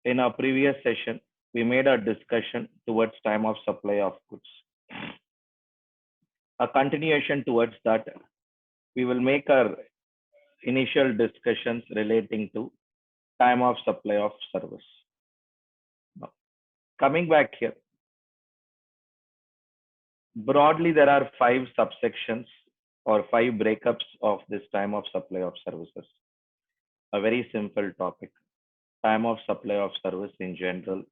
In our previous session, we made a discussion towards time of supply of goods. A continuation towards that, we will make our initial discussions relating to time of supply of service. Now, coming back here, broadly, there are five subsections or five breakups of this time of supply of services. A very simple topic: time of supply of service in general,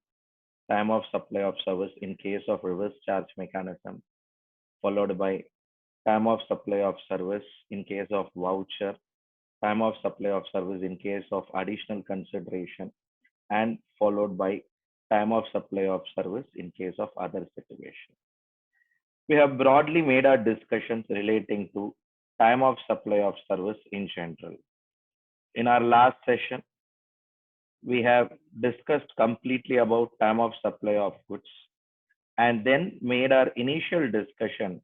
time of supply of service in case of reverse charge mechanism, followed by time of supply of service in case of voucher, time of supply of service in case of additional consideration, and followed by time of supply of service in case of other situation. We have broadly made our discussions relating to time of supply of service in general. In our last session, we have discussed completely about time of supply of goods and then made our initial discussion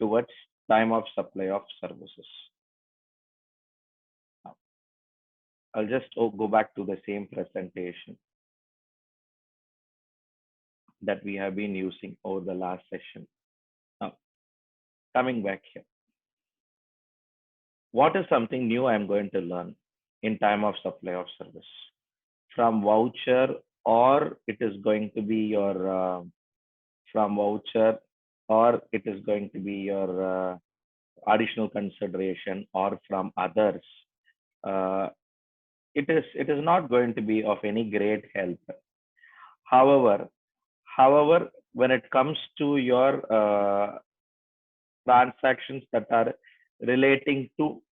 towards time of supply of services. Now, I'll just go back to the same presentation that we have been using over the last session. Now, coming back here, what is something new I'm going to learn in time of supply of service? From voucher, or it is going to be your from voucher, or it is going to be your additional consideration, or from others. Uh, it is not going to be of any great help. However, when it comes to your transactions that are relating to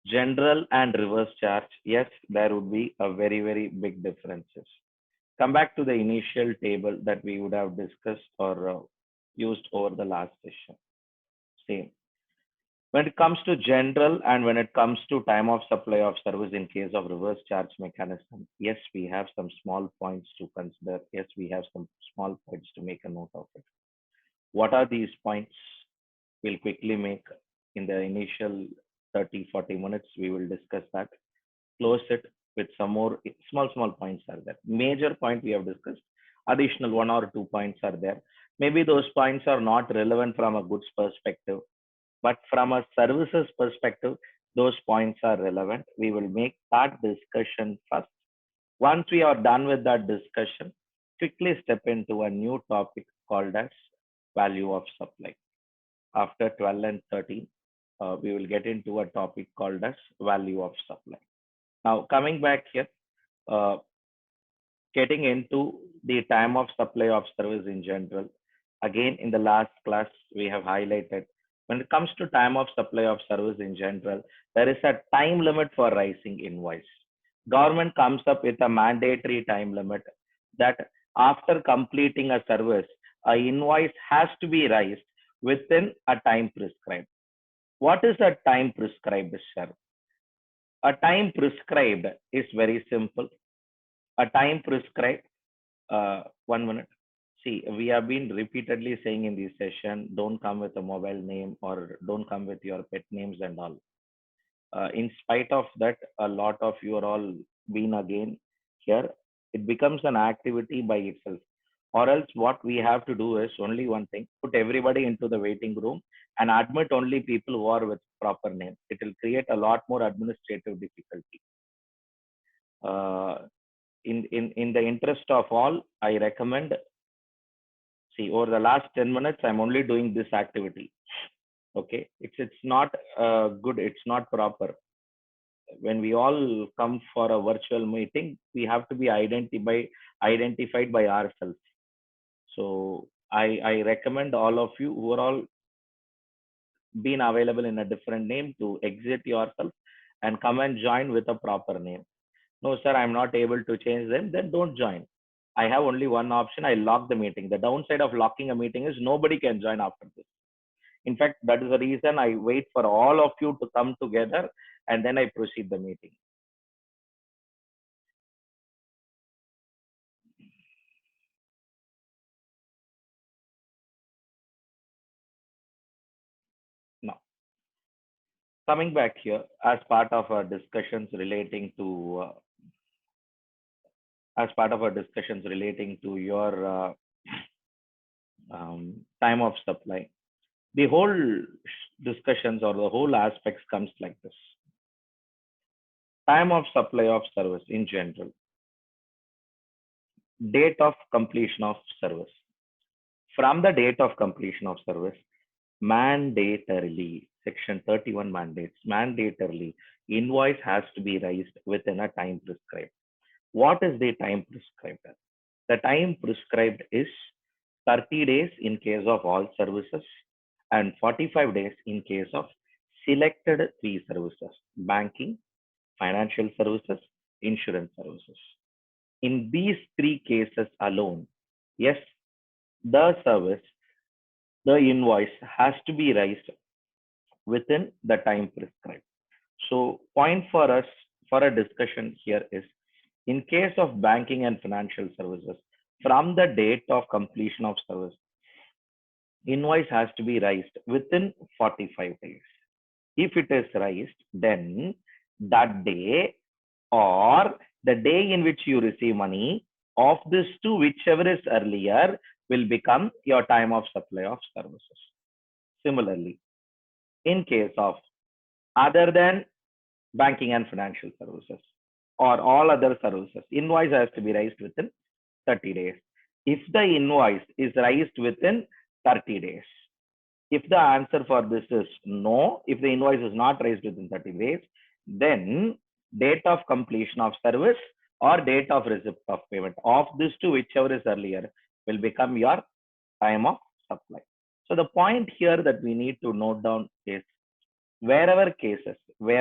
general and reverse charge, yes, there would be a very big differences. Come back to the initial table that we would have discussed or used over the last session. Same. When it comes to general and when it comes to time of supply of service in case of reverse charge mechanism, yes, we have some small points to consider. Yes, we have some small points to make a note of it. What are these points? We'll quickly make in the initial 30-40 minutes. We will discuss that. Close it with some more small points are there. Major point we have discussed. Additional one or two points are there. Maybe those points are not relevant from a goods perspective, but from a services perspective, those points are relevant. We will make that discussion first. Once we are done with that discussion, quickly step into a new topic called as value of supply. After 12 and 13, we will get into a topic called as value of supply. Now, coming back here, uh, getting into the time of supply of service in general. Again, in the last class, we have highlighted when it comes to time of supply of service in general, there is a time limit for raising invoice. Government comes up with a mandatory time limit that after completing a service, a invoice has to be raised within a time prescribed. What is a time prescribed, sir? A time prescribed is very simple. A time prescribed, 1 minute. See, we have been repeatedly saying in this session, don't come with a mobile name or don't come with your pet names and all. In spite of that, a lot of you are all been again here. It becomes an activity by itself. Or else what we have to do is only one thing, put everybody into the waiting room and admit only people who are with proper name. It will create a lot more administrative difficulty. Uh, in the interest of all, I recommend, see, over the last 10 minutes, I'm only doing this activity. Okay. It's not good. It's not proper. When we all come for a virtual meeting, we have to be identified by ourselves. So I recommend all of you who are all been available in a different name to exit yourself and come and join with a proper name. No, sir, I'm not able to change them. Then don't join. I have only one option. I lock the meeting. The downside of locking a meeting is nobody can join after this. In fact, that is the reason I wait for all of you to come together and then I proceed the meeting. Now, Coming back here, as part of our discussions relating to your time of supply, the whole discussions or the whole aspects comes like this: time of supply of service in general, date of completion of service. From the date of completion of service, mandatorily, Section 31 mandates, mandatorily, invoice has to be raised within a time prescribed. What is the time prescribed? The time prescribed is 30 days in case of all services and 45 days in case of selected three services: banking, financial services, insurance services. In these three cases alone, yes, the service, the invoice has to be raised within the time prescribed. So, point for us for a discussion here is, in case of banking and financial services, from the date of completion of service, invoice has to be raised within 45 days. If it is raised, then that day or the day in which you receive money, of these two, whichever is earlier, will become your time of supply of services. Similarly, in case of other than banking and financial services or all other services, invoice has to be raised within 30 days. If the invoice is raised within 30 days, if the answer for this is no, if the invoice is not raised within 30 days, then date of completion of service or date of receipt of payment, of these two, whichever is earlier, will become your time of supply. So the point here that we need to note down is, wherever cases, we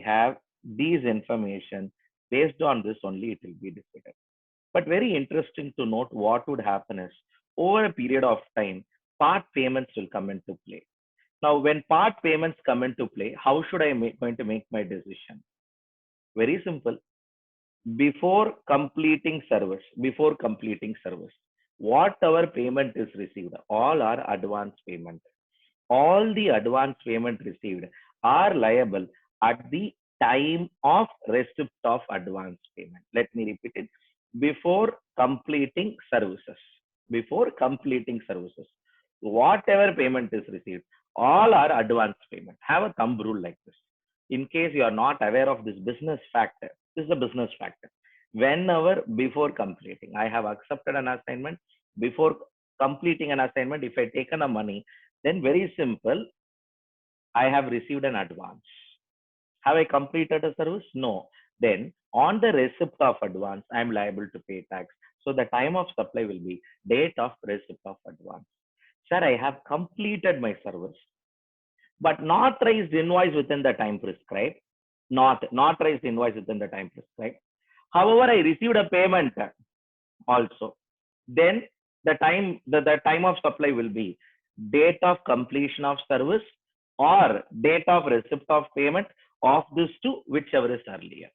have these information, based on this only it will be decided. But very interesting to note, what would happen is, over a period of time, part payments will come into play. Now, when part payments come into play, how should I going to make my decision? Very simple. Before completing service, whatever payment is received, all are advance payment. All the advance payment received are liable at the time of receipt of advance payment. Let me repeat it. Before completing services, whatever payment is received, all are advance payment. Have a thumb rule like this. In case you are not aware of this business factor, this is a business factor. Whenever before completing, I have accepted an assignment, before completing an assignment, if I taken a money, then very simple, I have received an advance. Have I completed a service? No. Then on the receipt of advance, I am liable to pay tax. So the time of supply will be date of receipt of advance. Sir, I have completed my service, but not raised invoice within the time prescribed. Not raised invoice within the time prescribed. However, I received a payment also. Then the time of supply will be date of completion of service or date of receipt of payment, of these two, whichever is earlier.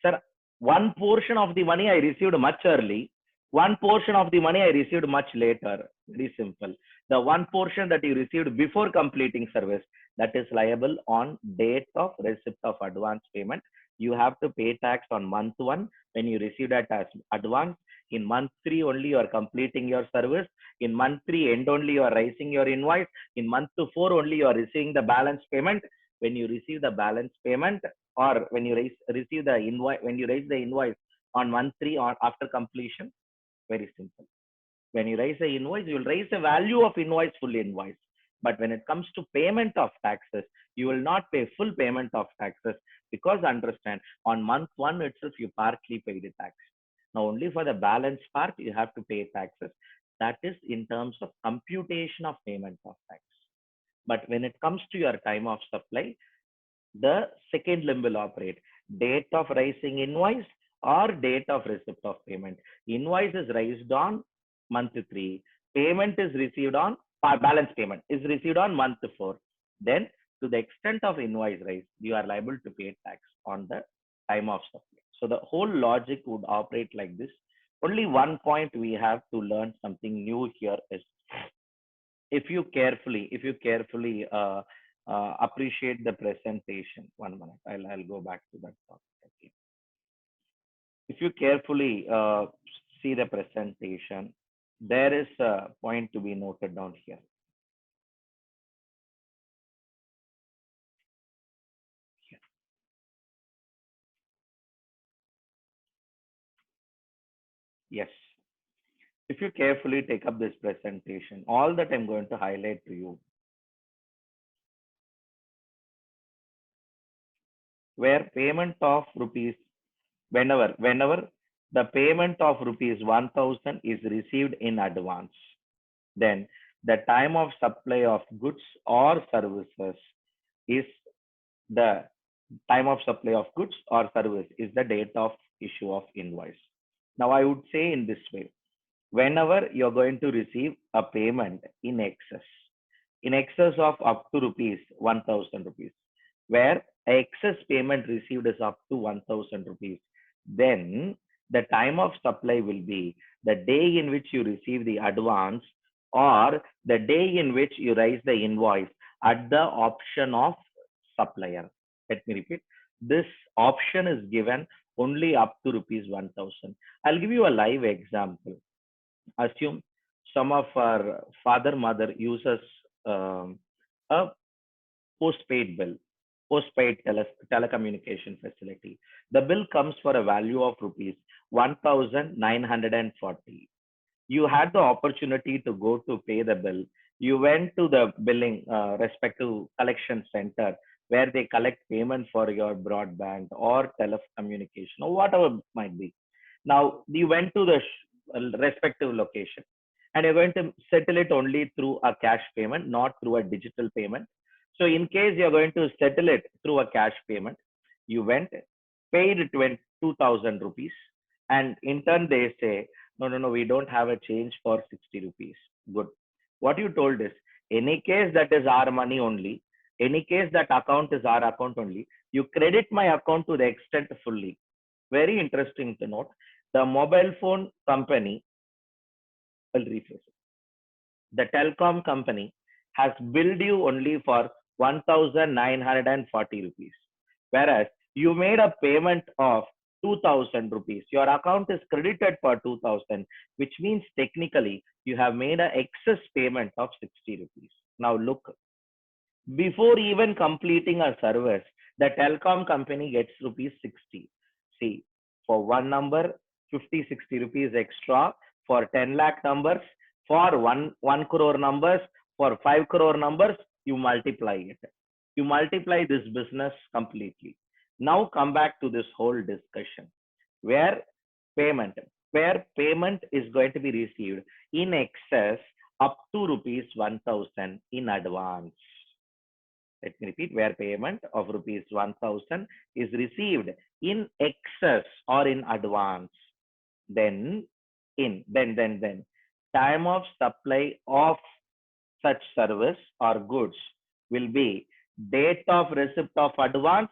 Sir, one portion of the money I received much early, one portion of the money I received much later. Very simple. The one portion that you received before completing service, that is liable on date of receipt of advance payment. You have to pay tax on month one when you receive that as advance. In month three only you are completing your service. In month three end only you are raising your invoice. In month four only you are receiving the balance payment. When you receive the balance payment, or when you receive the invoice, when you raise the invoice on month three or after completion, very simple. When you raise the invoice, you will raise the value of invoice, full invoice. But when it comes to payment of taxes, you will not pay full payment of taxes, because understand, on month one itself you partly paid the tax. Now only for the balance part you have to pay taxes. That is in terms of computation of payment of tax. But when it comes to your time of supply, the second limb will operate. Date of raising invoice or date of receipt of payment. Invoice is raised on month three. Payment is received on, balance payment is received on month four. Then to the extent of invoice raise, you are liable to pay tax on the time of supply. So the whole logic would operate like this. Only one point we have to learn something new here is, if you carefully appreciate the presentation. One minute, I'll go back to that topic. Okay. If you carefully see the presentation, there is a point to be noted down here. Yes. If you carefully take up this presentation, all that I'm going to highlight to you, where payment of rupees, whenever the payment of rupees 1000 is received in advance, then the time of supply of goods or services is the time of supply of goods or service is the date of issue of invoice. Now, I would say in this way, whenever you're going to receive a payment in excess of up to rupees 1000 rupees, where excess payment received is up to 1000 rupees, then the time of supply will be the day in which you receive the advance or the day in which you raise the invoice at the option of supplier. Let me repeat. This option is given only up to rupees 1000. I'll give you a live example. Assume some of our father mother uses a postpaid bill, telecommunication facility. The bill comes for a value of rupees 1940. You had the opportunity to go to pay the bill. You went to the billing respective collection center where they collect payment for your broadband or telecommunication or whatever it might be. Now you went to the respective location and you're going to settle it only through a cash payment, not through a digital payment. So in case you're going to settle it through a cash payment, you went, paid 2,000 rupees, and in turn they say, no, we don't have a change for 60 rupees. Good. What you told is, any case that is our money only, any case that account is our account only, you credit my account to the extent fully. Very interesting to note. The mobile phone company, I'll rephrase it. The telecom company has billed you only for 1940 rupees. Whereas you made a payment of 2000 rupees. Your account is credited for 2000, which means technically you have made an excess payment of 60 rupees. Now look, before even completing a service, the telecom company gets rupees 60. See, for one number, 50, 60 rupees extra. For 10 lakh numbers, for 1 crore numbers, for 5 crore numbers, you multiply it. You multiply this business completely. Now come back to this whole discussion where payment, where payment is going to be received in excess up to rupees 1000 in advance. Let me repeat, where payment of rupees 1000 is received in excess or in advance, then time of supply of such service or goods will be date of receipt of advance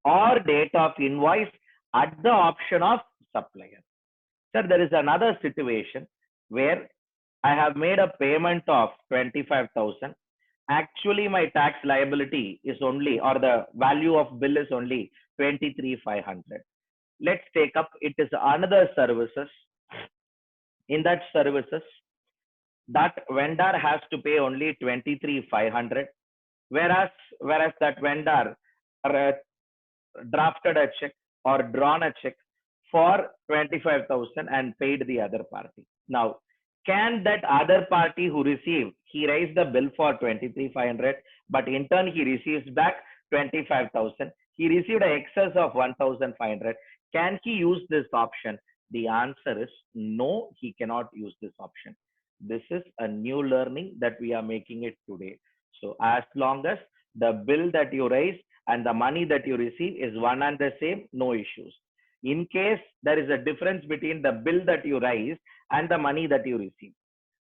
or date of invoice at the option of supplier. Sir, there is another situation where I have made a payment of 25,000. Actually, my tax liability is only, or the value of bill is only 23,500. Let's take up, it is another services. In that services, that vendor has to pay only 23,500, whereas that vendor drafted a check or drawn a check for 25,000 and paid the other party. Now, can that other party who received, he raised the bill for 23,500, but in turn he receives back 25,000. He received an excess of 1,500. Can he use this option? The answer is no, he cannot use this option. This is a new learning that we are making it today. So as long as the bill that you raise and the money that you receive is one and the same, no issues. In case there is a difference between the bill that you raise and the money that you receive,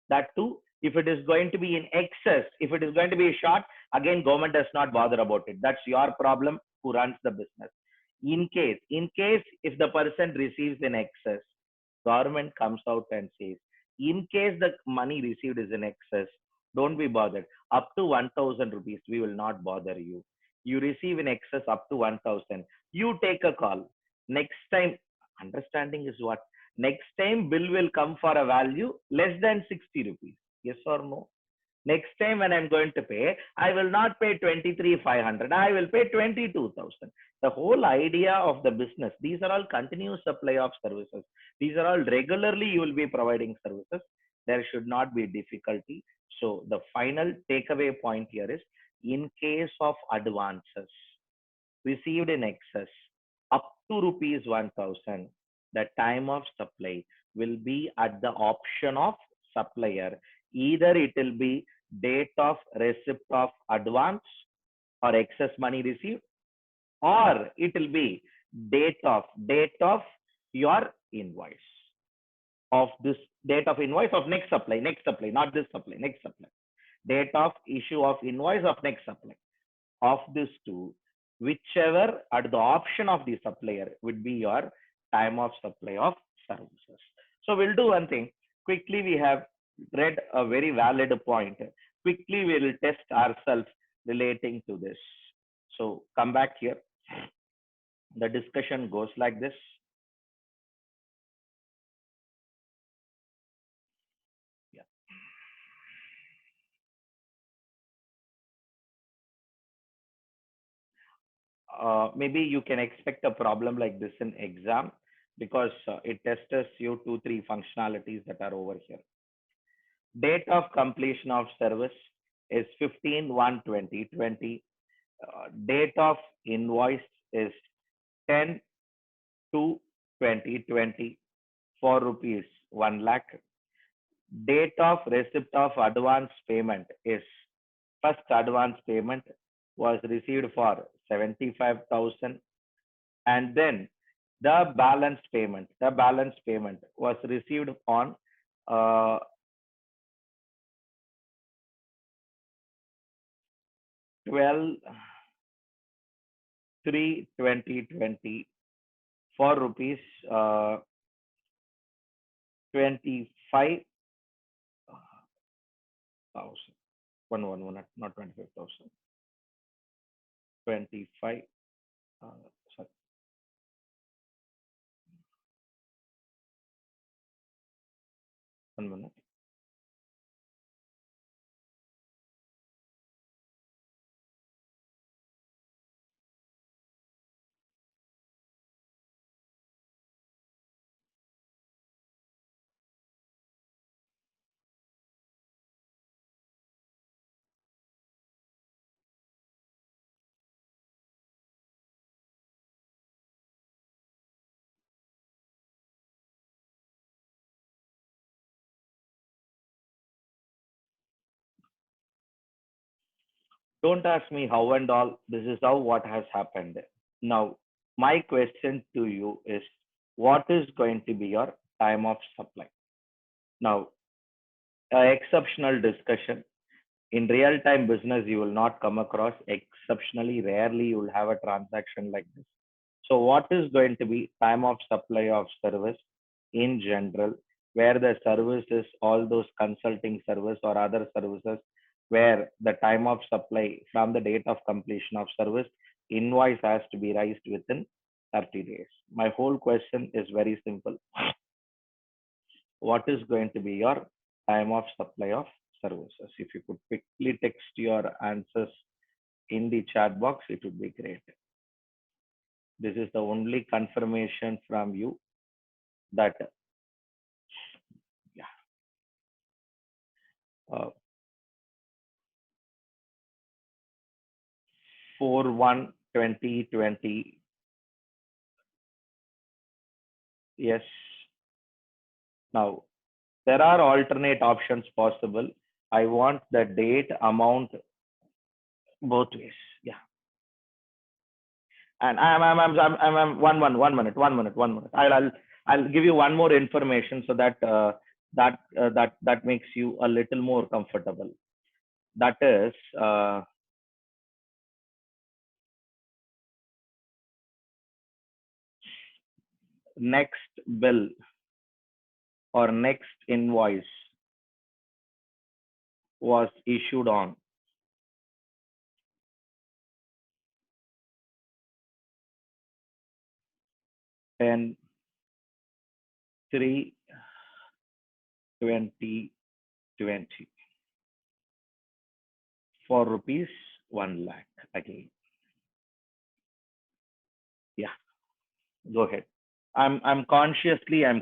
that too, if it is going to be in excess, if it is going to be short, again, government does not bother about it. That's your problem who runs the business. In case if the person receives in excess, government comes out and says, in case the money received is in excess, Don't be bothered. Up to 1,000 rupees, we will not bother you. You receive in excess up to 1,000. You take a call. Next time, understanding is what? Next time, bill will come for a value less than 60 rupees. Yes or no? Next time when I'm going to pay, I will not pay 23,500. I will pay 22,000. The whole idea of the business, these are all continuous supply of services. These are all regularly you will be providing services. There should not be difficulty. So the final takeaway point here is, in case of advances received in excess up to rupees 1,000, the time of supply will be at the option of supplier. Either it will be date of receipt of advance or excess money received, or it will be date of your invoice, of this date of invoice of next supply, not this supply, next supply. Date of issue of invoice of next supply. Of these two, whichever at the option of the supplier would be your time of supply of services. So we'll do one thing. Quickly, we have read a very valid point. Quickly, we will test ourselves relating to this. So come back here. The discussion goes like this. Yeah. Maybe you can expect a problem like this in exam, because it tests you 2 3 functionalities that are over here. Date of completion of service is 15/1/2020. Date of invoice is 10/2/2020 for rupees 1 lakh. Date of receipt of advance payment is, first advance payment was received for 75,000, and then the balance payment was received on uh, 12/3/2020 for rupees 25,000. One, not 25,000. 25. Uh, sorry, one minute. Don't ask me how and all. This is how what has happened. Now, my question to you is, what is going to be your time of supply? Now, exceptional discussion. In real time business, you will not come across, exceptionally rarely you will have a transaction like this. So what is going to be time of supply of service in general, where the service is all those consulting service or other services, where the time of supply from the date of completion of service, invoice has to be raised within 30 days. My whole question is very simple. What is going to be your time of supply of services? If you could quickly text your answers in the chat box, it would be great. This is the only confirmation from you that, yeah, uh, 4/1/2020. Yes. Now, there are alternate options possible. I want the date, amount, both ways. Yeah. And I'm 1 minute. I'll give you one more information so that that makes you a little more comfortable. That is, next bill or next invoice was issued on 10/3/2020 for rupees 1 lakh again. Yeah, go ahead. I'm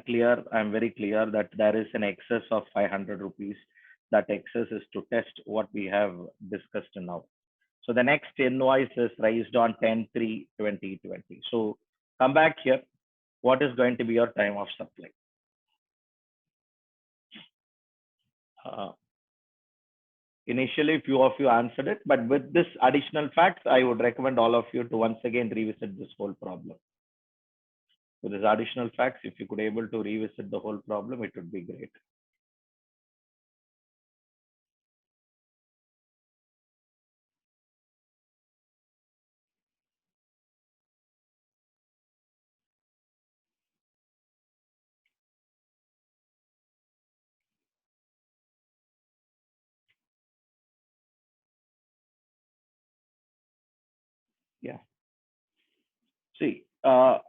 clear. I'm very clear that there is an excess of 500 rupees. That excess is to test what we have discussed now. So the next invoice is raised on 10/3/2020. So come back here. What is going to be your time of supply? Uh, Initially, few of you answered it, but with this additional facts, I would recommend all of you to once again revisit this whole problem. With this additional facts, if you could able to revisit the whole problem, it would be great. Yeah. See, that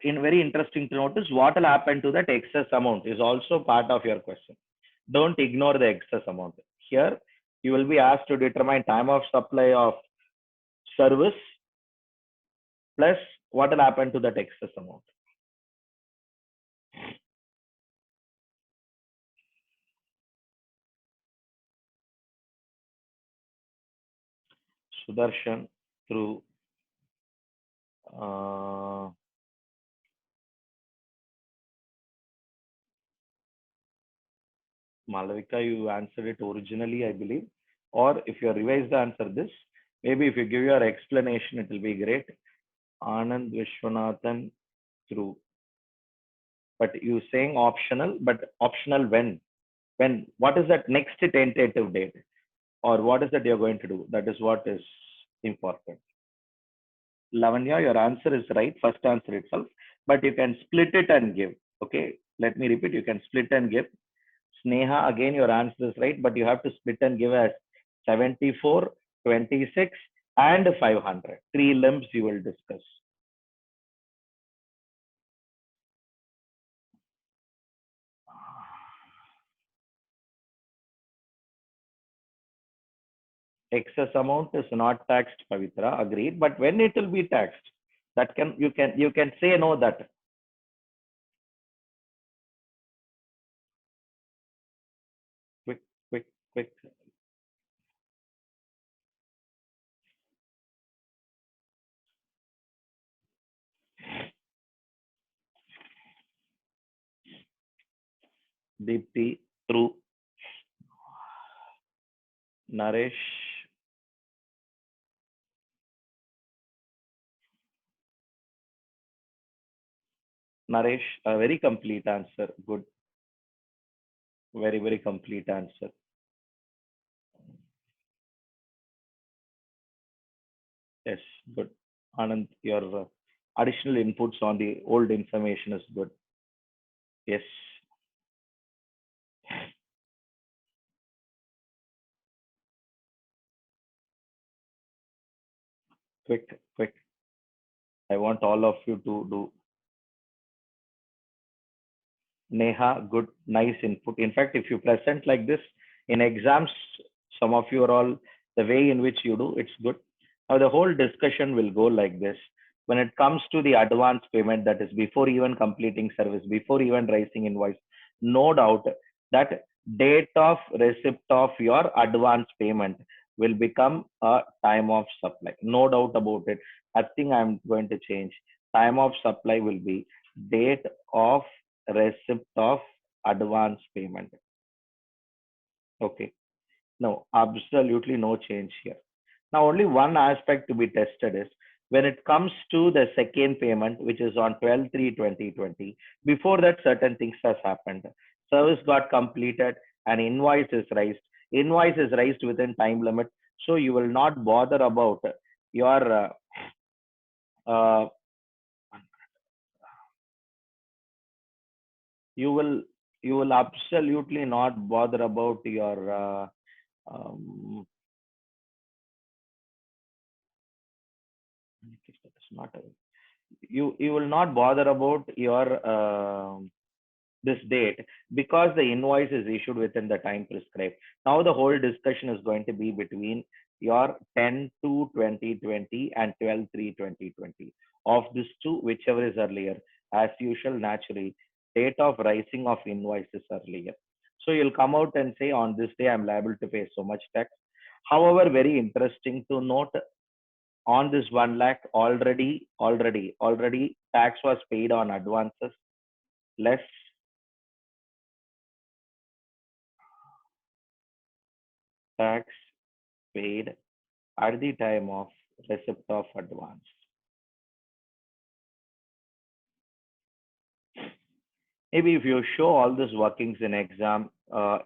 in very interesting to notice what will happen to that excess amount is also part of your question. Don't ignore the excess amount. Here, you will be asked to determine time of supply of service plus what will happen to that excess amount. Sudarshan through Malavika, you answered it originally, I believe. Or if you revise the answer this, maybe if you give your explanation, it will be great. Anand Vishwanathan through. But you saying optional, but optional when? When? What is that next tentative date? Or what is that you're going to do? That is what is important. Lavanya, your answer is right, first answer itself, but you can split it and give. Okay, let me repeat, you can split and give. Sneha, again, your answer is right, but you have to split and give as 74, 26, and 500. Three limbs you will discuss. Excess amount is not taxed, Pavitra, agreed, but when it will be taxed, that can you can say no that. Quick, quick, quick. Deepti, through Naresh. Naresh, a very complete answer. Good. Very, very complete answer. Yes, good. Anand, your additional inputs on the old information is good. Yes. Quick, quick. I want all of you to do. Neha, good, nice input. In fact, if you present like this in exams, some of you are all the way in which you do, it's good. Now the whole discussion will go like this. When it comes to the advance payment, that is before even completing service, before even raising invoice, no doubt that date of receipt of your advance payment will become a time of supply. No doubt about it. I think I'm going to change. Time of supply will be date of receipt of advance payment. Okay. No, absolutely no change here. Now, only one aspect to be tested is when it comes to the second payment, which is on 12/3/2020, before that, certain things has happened. Service got completed and invoice is raised. Invoice is raised within time limit. So you will not bother about your uh, you will You will absolutely not bother about your um, it's not you will not bother about your this date because the invoice is issued within the time prescribed. Now the whole discussion is going to be between your 10 to 2020 and 12/3/2020. Of these two, whichever is earlier, as usual, naturally, date of rising of invoice is earlier. So you'll come out and say, on this day, I'm liable to pay so much tax. However, very interesting to note, on this 1 lakh already tax was paid on advances less tax paid at the time of receipt of advance. Maybe if you show all these workings in exam,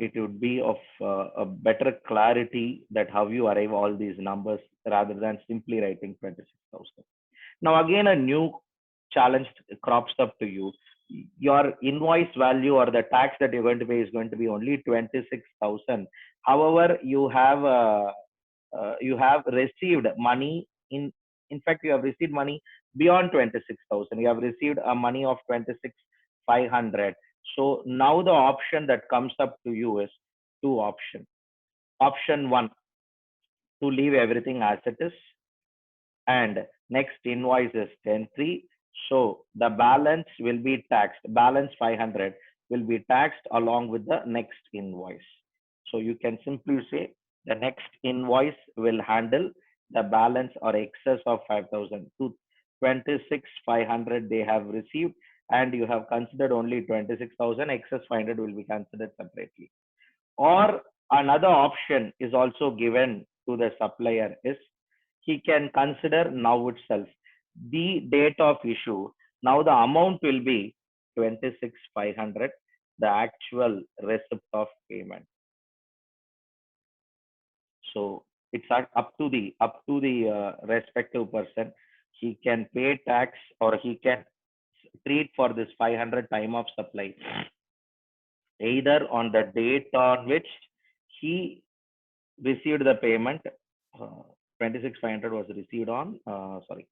it would be of a better clarity that how you arrive all these numbers rather than simply writing 26,000. Now again, a new challenge crops up to you. Your invoice value or the tax that you're going to pay is going to be only 26,000. However, you have received money in fact you have received money beyond 26,000. You have received a money of 26,500. So now the option that comes up to you is two options. Option one, to leave everything as it is, and next invoice is 10/3. So the balance will be taxed. Balance 500 will be taxed along with the next invoice. So you can simply say the next invoice will handle the balance or excess of 5,000 to 26,500 they have received, and you have considered only 26,000. Excess 500 will be considered separately. Or another option is also given to the supplier is he can consider now itself the date of issue. Now the amount will be 26,500, the actual receipt of payment. So it's up to the respective person. He can pay tax or he can treat for this 500 time of supply either on the date on which he received the payment. 26,500 was received on, sorry,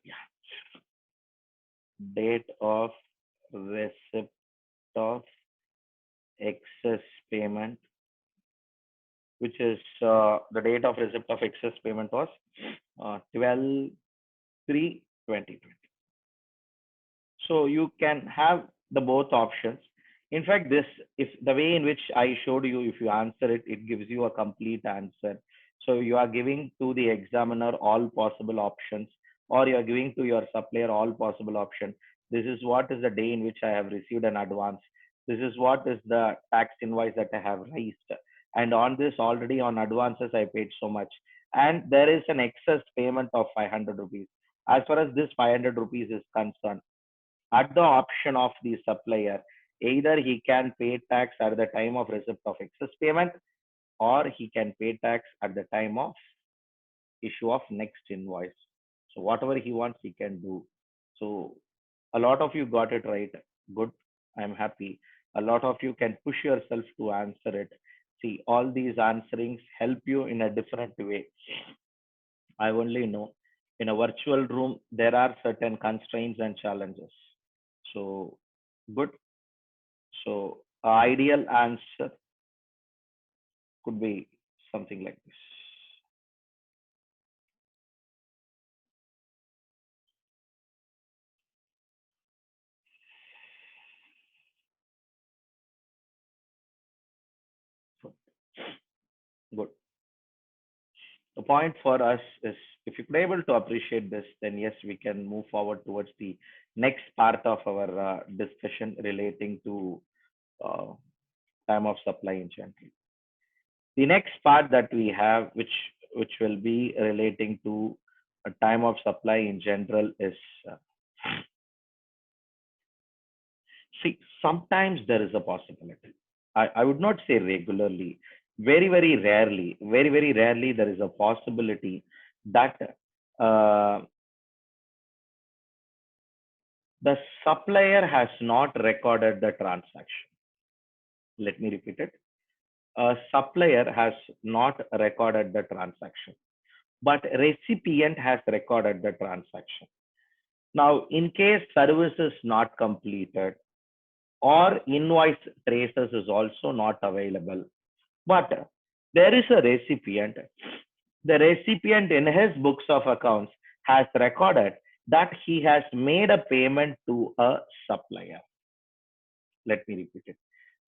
yeah, date of receipt of excess payment, which is the date of receipt of excess payment was 12/3/2020. So you can have the both options. In fact, this, if the way in which I showed you, if you answer it, it gives you a complete answer. So you are giving to the examiner all possible options, or you are giving to your supplier all possible options. This is what is the day in which I have received an advance. This is what is the tax invoice that I have raised. And on this already on advances, I paid so much. And there is an excess payment of 500 rupees. As far as this 500 rupees is concerned, at the option of the supplier, either he can pay tax at the time of receipt of excess payment, or he can pay tax at the time of issue of next invoice. So whatever he wants, he can do. So a lot of you got it right. Good. I'm happy. A lot of you can push yourself to answer it. See, all these answerings help you in a different way. I only know in a virtual room, there are certain constraints and challenges. So good. So ideal answer could be something like this. So, good. The point for us is if you're able to appreciate this, then yes, we can move forward towards the next part of our discussion relating to uh, time of supply in general. The next part that we have, which will be relating to a time of supply in general, is uh, see, sometimes there is a possibility. I would not say regularly. very rarely there is a possibility that uh, the supplier has not recorded the transaction. Let me repeat it. A supplier has not recorded the transaction, but recipient has recorded the transaction. Now, in case service is not completed or invoice traces is also not available, but there is a recipient, the recipient in his books of accounts has recorded that he has made a payment to a supplier. Let me repeat it.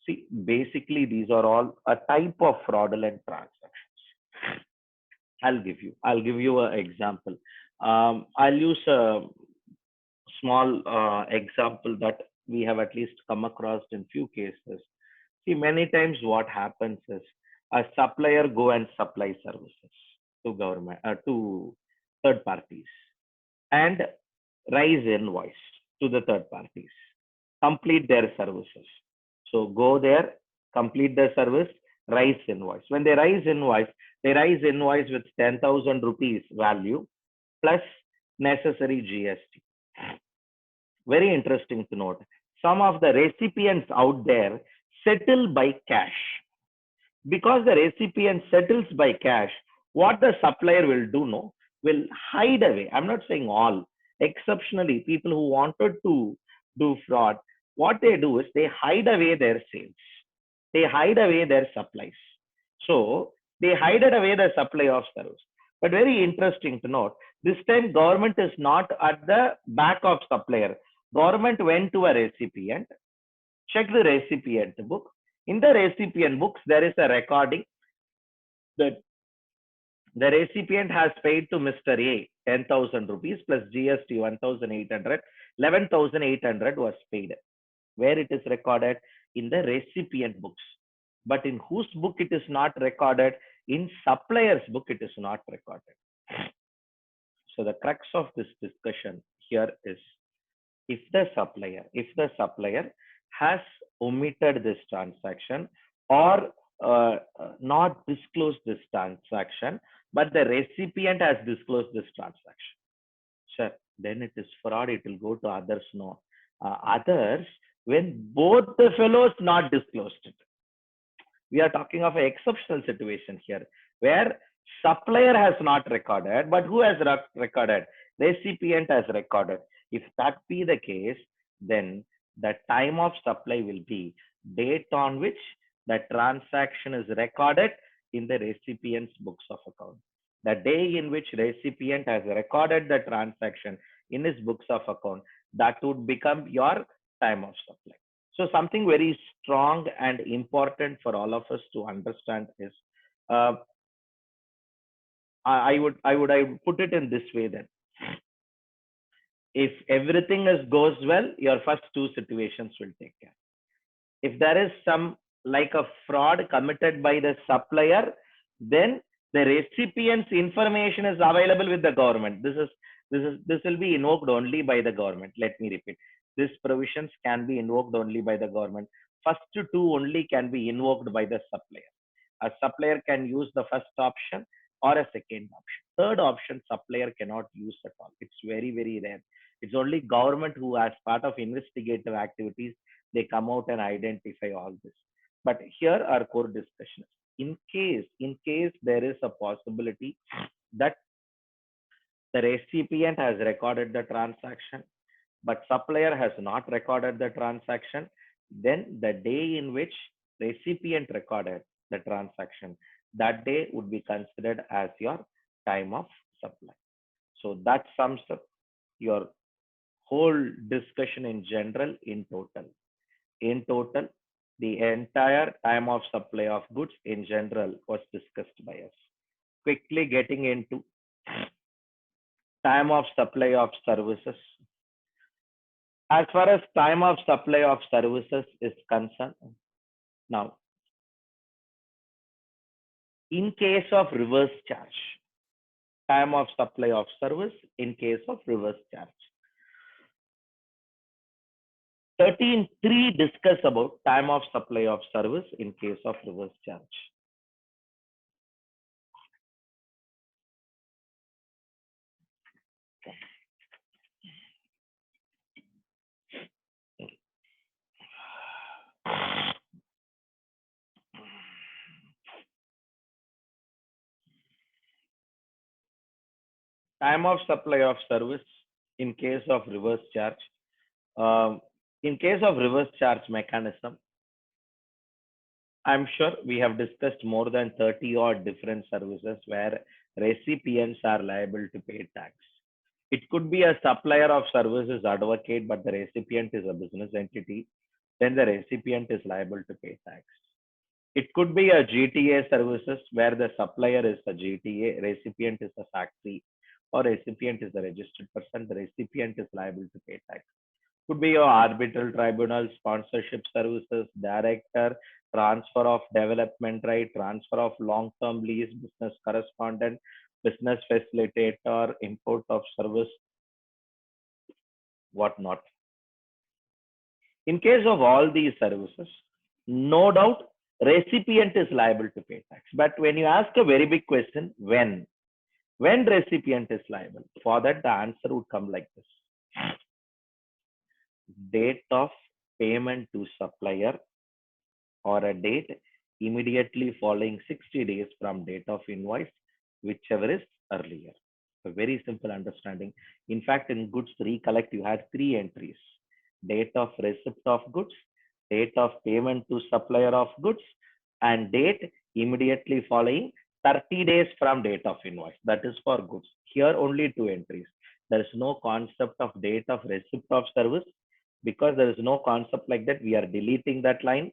See, basically, these are all a type of fraudulent transactions. I'll give you an example. I'll use a small example that we have at least come across in few cases. See, many times what happens is a supplier go and supply services to government to third parties and raise invoice to the third parties, complete their services. So go there, complete the service, raise invoice. When they raise invoice with 10,000 rupees value plus necessary GST. Very interesting to note. Some of the recipients out there settle by cash. Because the recipient settles by cash, what the supplier will do, no, will hide away. I'm not saying all. Exceptionally, people who wanted to do fraud, what they do is they hide away their sales. They hide away their supplies. So they hide away the supply of service. But very interesting to note, this time government is not at the back of supplier. Government went to a recipient, check the recipient book. In the recipient books, there is a recording that the recipient has paid to Mr. A 10,000 rupees plus GST 1,800, 11,800 was paid. Where it is recorded? In the recipient books. But in whose book it is not recorded? In supplier's book, it is not recorded. So the crux of this discussion here is if the supplier has omitted this transaction or not disclosed this transaction, but the recipient has disclosed this transaction, sure, then it is fraud. It will go to others. No, others when both the fellows not disclosed it. We are talking of an exceptional situation here where supplier has not recorded, but who has recorded? Recipient has recorded. If that be the case, then the time of supply will be date on which the transaction is recorded in the recipient's books of account. The day in which recipient has recorded the transaction in his books of account, that would become your time of supply. So something very strong and important for all of us to understand is, uh, I would put it in this way then. If everything is goes well, your first two situations will take care. If there is some like a fraud committed by the supplier, then the recipient's information is available with the government. This will be invoked only by the government. Let me repeat. These provisions can be invoked only by the government. First two only can be invoked by the supplier. A supplier can use the first option or a second option. Third option, supplier cannot use at all. It's very rare. It's only government who, as part of investigative activities, they come out and identify all this. But here our core discussion. In case there is a possibility that the recipient has recorded the transaction, but supplier has not recorded the transaction, then the day in which recipient recorded the transaction, that day would be considered as your time of supply. So that sums up your whole discussion in general in total. In total, the entire time of supply of goods in general was discussed by us. Quickly getting into time of supply of services. As far as time of supply of services is concerned, now, in case of reverse charge, time of supply of service in case of reverse charge. 13.3 discuss about time of supply of service in case of reverse charge. Time of supply of service in case of reverse charge. Um, in case of reverse charge mechanism, I'm sure we have discussed more than 30 odd different services where recipients are liable to pay tax. It could be a supplier of services advocate, but the recipient is a business entity. Then the recipient is liable to pay tax. It could be a GTA services where the supplier is a GTA, recipient is a factory, or recipient is a registered person. The recipient is liable to pay tax. Could be your arbitral tribunal, sponsorship services, director, transfer of development right, transfer of long-term lease, business correspondent, business facilitator, import of service, whatnot. In case of all these services, no doubt recipient is liable to pay tax. But when you ask a very big question, when recipient is liable, for that the answer would come like this. Date of payment to supplier or a date immediately following 60 days from date of invoice, whichever is earlier. A very simple understanding. In fact, in goods recollect, you had three entries: date of receipt of goods, date of payment to supplier of goods, and date immediately following 30 days from date of invoice. That is for goods. Here only two entries. There is no concept of date of receipt of service. Because there is no concept like that, we are deleting that line.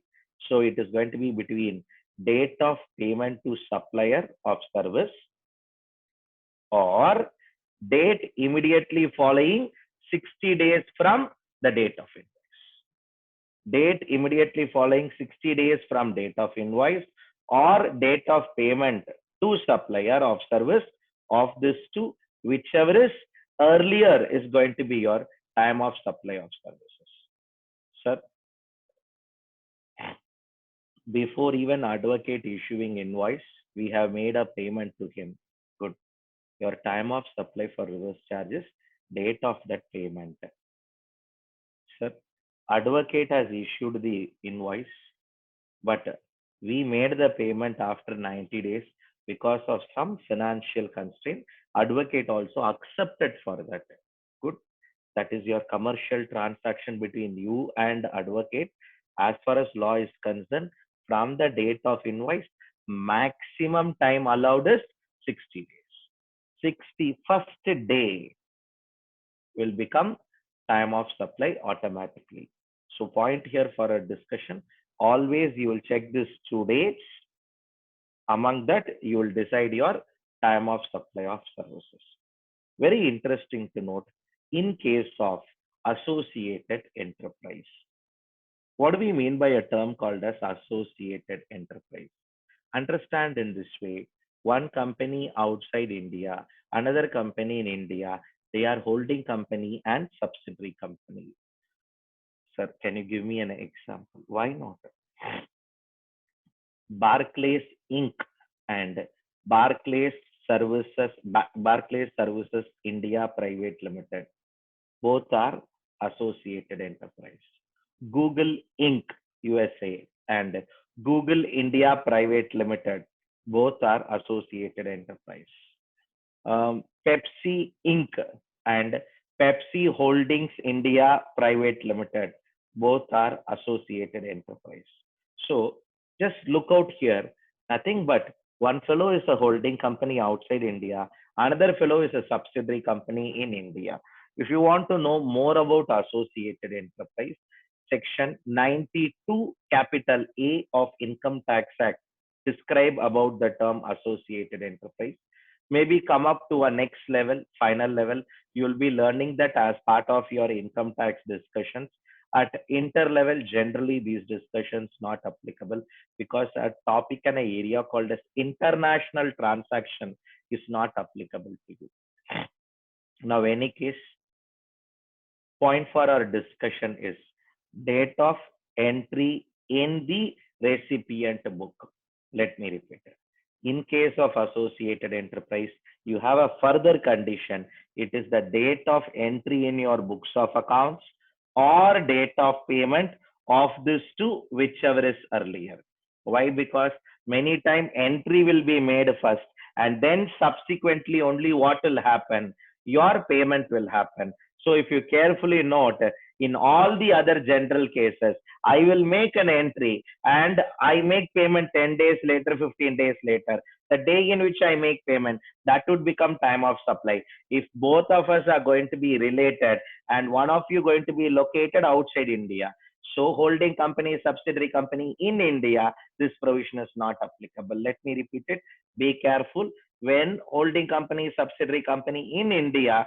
So it is going to be between date of payment to supplier of service or date immediately following 60 days from the date of invoice. Date immediately following 60 days from date of invoice or date of payment to supplier of service. Of this two, whichever is earlier is going to be your time of supply of services. Sir, before even advocate issuing invoice, we have made a payment to him. Good. Your time of supply for reverse charges, date of that payment. Sir, advocate has issued the invoice, but we made the payment after 90 days because of some financial constraint. Advocate also accepted for that. Good. That is your commercial transaction between you and advocate. As far as law is concerned, from the date of invoice, maximum time allowed is 60 days. 61st day will become time of supply automatically. So point here for a discussion, always you will check this 2 days. Among that, you will decide your time of supply of services. Very interesting to note, in case of associated enterprise. What do we mean by a term called as associated enterprise? Understand in this way, one company outside India, another company in India, they are holding company and subsidiary company. Sir, can you give me an example? Why not? Barclays Inc. and Barclays Services India Private Limited. Both are associated enterprise. Google Inc. USA and Google India Private Limited. Both are associated enterprise. Pepsi Inc. and Pepsi Holdings India Private Limited. Both are associated enterprise. So just look out here. Nothing but one fellow is a holding company outside India. Another fellow is a subsidiary company in India. If you want to know more about associated enterprise, section 92 capital A of Income Tax Act describe about the term associated enterprise. Maybe come up to a next level, final level. You'll be learning that as part of your income tax discussions. At inter level, generally these discussions not applicable because a topic and an area called as international transaction is not applicable to you. Now, any case, point for our discussion is date of entry in the recipient book. Let me repeat it. In case of associated enterprise, you have a further condition. It is the date of entry in your books of accounts or date of payment of this two, whichever is earlier. Why? Because many time entry will be made first and then subsequently only what will happen? Your payment will happen. So if you carefully note, in all the other general cases, I will make an entry and I make payment 10 days later, 15 days later. The day in which I make payment, that would become time of supply. If both of us are going to be related and one of you going to be located outside India, so holding company, subsidiary company in India, this provision is not applicable. Let me repeat it. Be careful. When holding company, subsidiary company in India,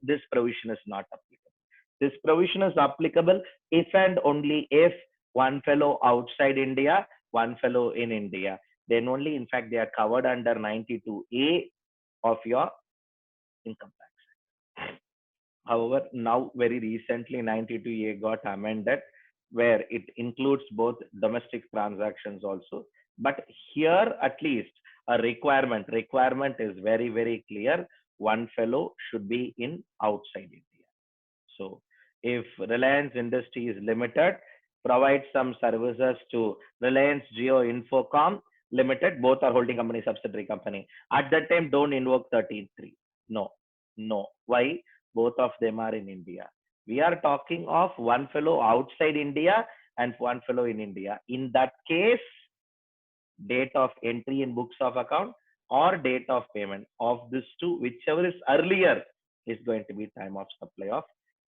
this provision is not applicable. This provision is applicable if and only if one fellow outside India, one fellow in India. Then only, in fact, they are covered under 92A of your income tax. However, now very recently 92A got amended where it includes both domestic transactions also. But here at least a requirement is very, very clear. One fellow should be in outside India. So if Reliance Industries Limited provides some services to Reliance Jio Infocom Limited, both are holding company, subsidiary company. At that time, don't invoke 13.3. No, no. Why? Both of them are in India. We are talking of one fellow outside India and one fellow in India. In that case, date of entry in books of account or date of payment of these two, whichever is earlier, is going to be time of supply of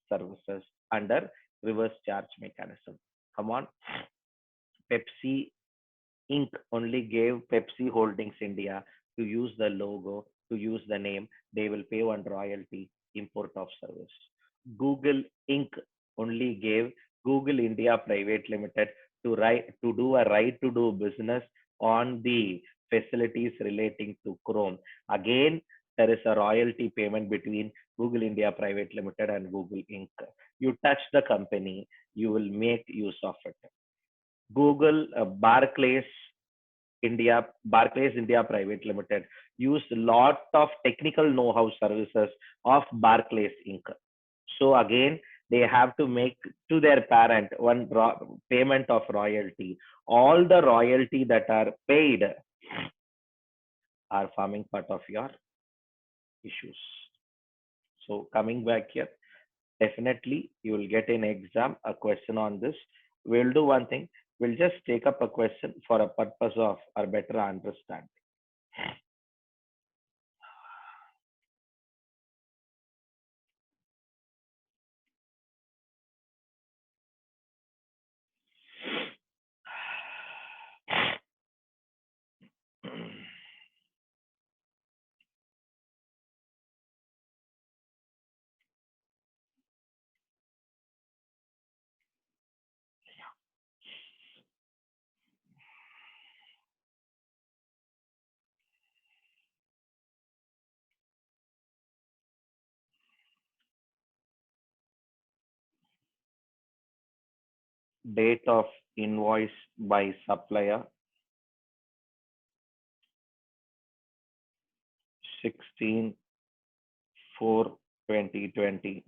services under reverse charge mechanism. Come on. Pepsi Inc. only gave Pepsi Holdings India to use the logo, to use the name. They will pay one royalty, import of service. Google Inc. only gave Google India Private Limited to do a right to do business on the facilities relating to Chrome. Again, there is a royalty payment between Google India Private Limited and Google Inc. You touch the company, you will make use of it. Google Barclays India Private Limited used a lot of technical know-how services of Barclays Inc. So again, they have to make to their parent one payment of royalty. All the royalty that are paid are forming part of your issues. So coming back here, definitely you will get in exam a question on this. We'll do one thing. We'll just take up a question for a purpose of our better understanding. Date of invoice by supplier 16/4/2020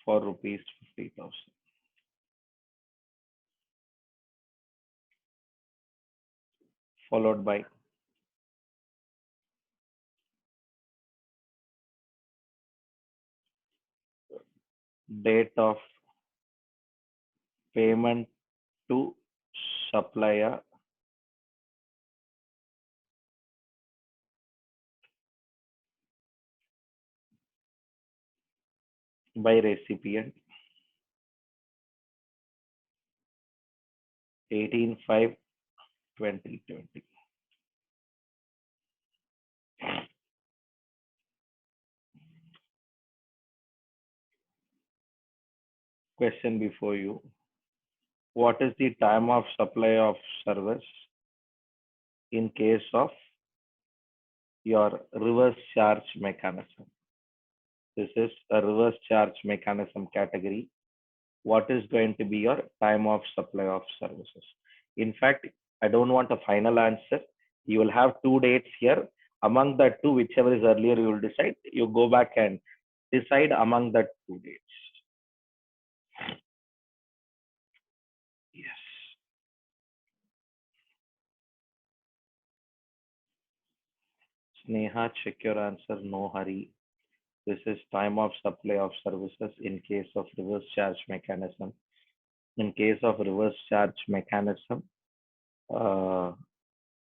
for rupees 50,000. Followed by date of payment to supplier by recipient 18/5/2020. Question before you. What is the time of supply of service in case of your reverse charge mechanism? This is a reverse charge mechanism category. What is going to be your time of supply of services? In fact, I don't want a final answer. You will have two dates here. Among the two, whichever is earlier, you will decide. You go back and decide among the two dates. Yes. Sneha, check your answer. No hurry. This is time of supply of services in case of reverse charge mechanism. In case of reverse charge mechanism, uh,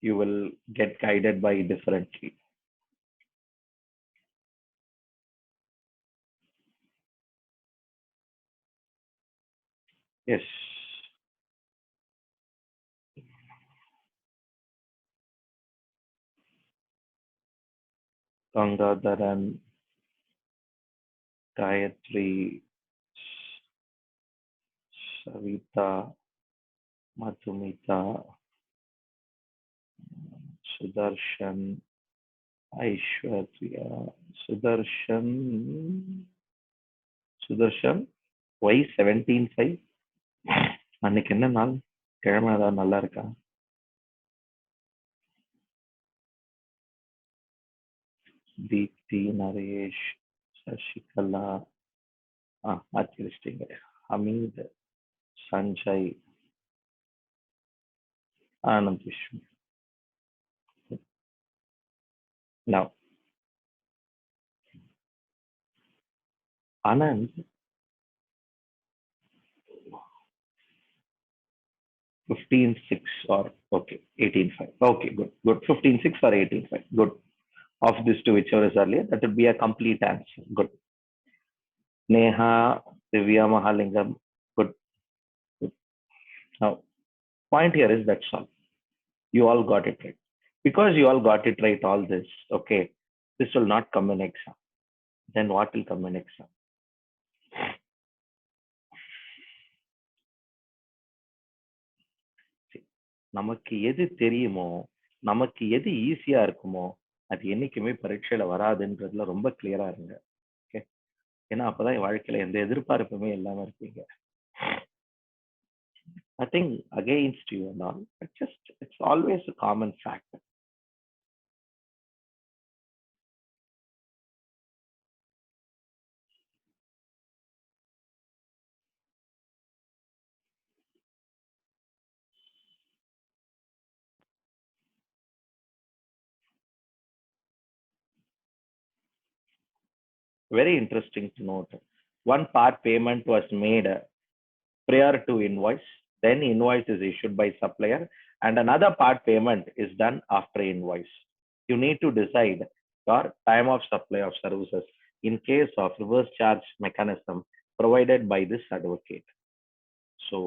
you will get guided by differently. Yes. Gangadharan, Gayatri, Savita, Madhumita, Sudarshan, Aishwarya, Sudarshan, Sudarshan, why 17/5? அன்னைக்கு என்ன நாள்? கிழமை ஏதாவது நல்லா இருக்கா? தீப்தி, நரேஷ், சசிகலா, மாற்றி வச்சிட்டீங்க. Hamid, Sanjay, Anand Vishnu. Now, Anand, 15/6 or okay, 18/5. Okay, good, good. 15/6 or 18/5. Good. Of these two, whichever is earlier, that would be a complete answer. Good. Neha, Divya Mahalingam. Good, good. Now, point here is that's all. You all got it right. Because you all got it right, all this, okay, this will not come in exam. Then what will come in exam? See, நமக்கு எது தெரியுமோ, நமக்கு எது ஈஸியா இருக்குமோ, அது என்னைக்குமே பரீட்சையில வராதுன்றதுல ரொம்ப கிளியரா இருங்க. ஓகே, ஏன்னா அப்பதான் வாழ்க்கையில எந்த எதிர்பார்ப்புமே இல்லாம இருப்பீங்க. Nothing against you and all, but just it's always a common fact. Very interesting to note. One part payment was made prior to invoice, then invoice is issued by supplier, and another part payment is done after invoice. You need to decide your time of supply of services in case of reverse charge mechanism provided by this advocate. So,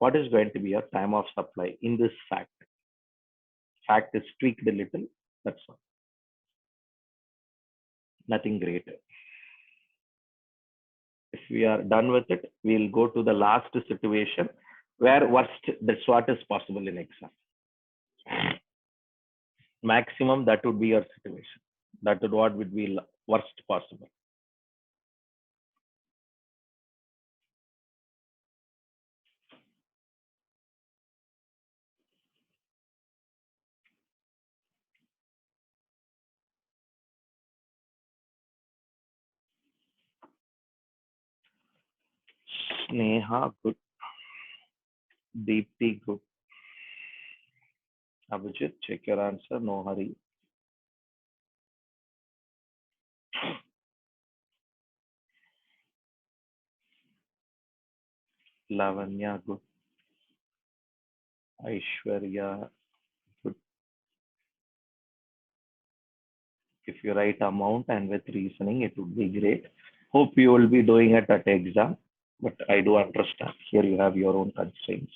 what is going to be your time of supply in this fact? Fact is tweaked a little, that's all. Nothing great. If we are done with it, we'll go to the last situation where worst, that's what is possible in exam. Maximum, that would be your situation. That would what would be worst possible. Sneha, good. Deepti, good. Abhijit, check your answer. No hurry. Lavanya, good. Aishwarya, good. If you write amount and with reasoning, it would be great. Hope you will be doing it at exam, but I do understand. Here you have your own constraints.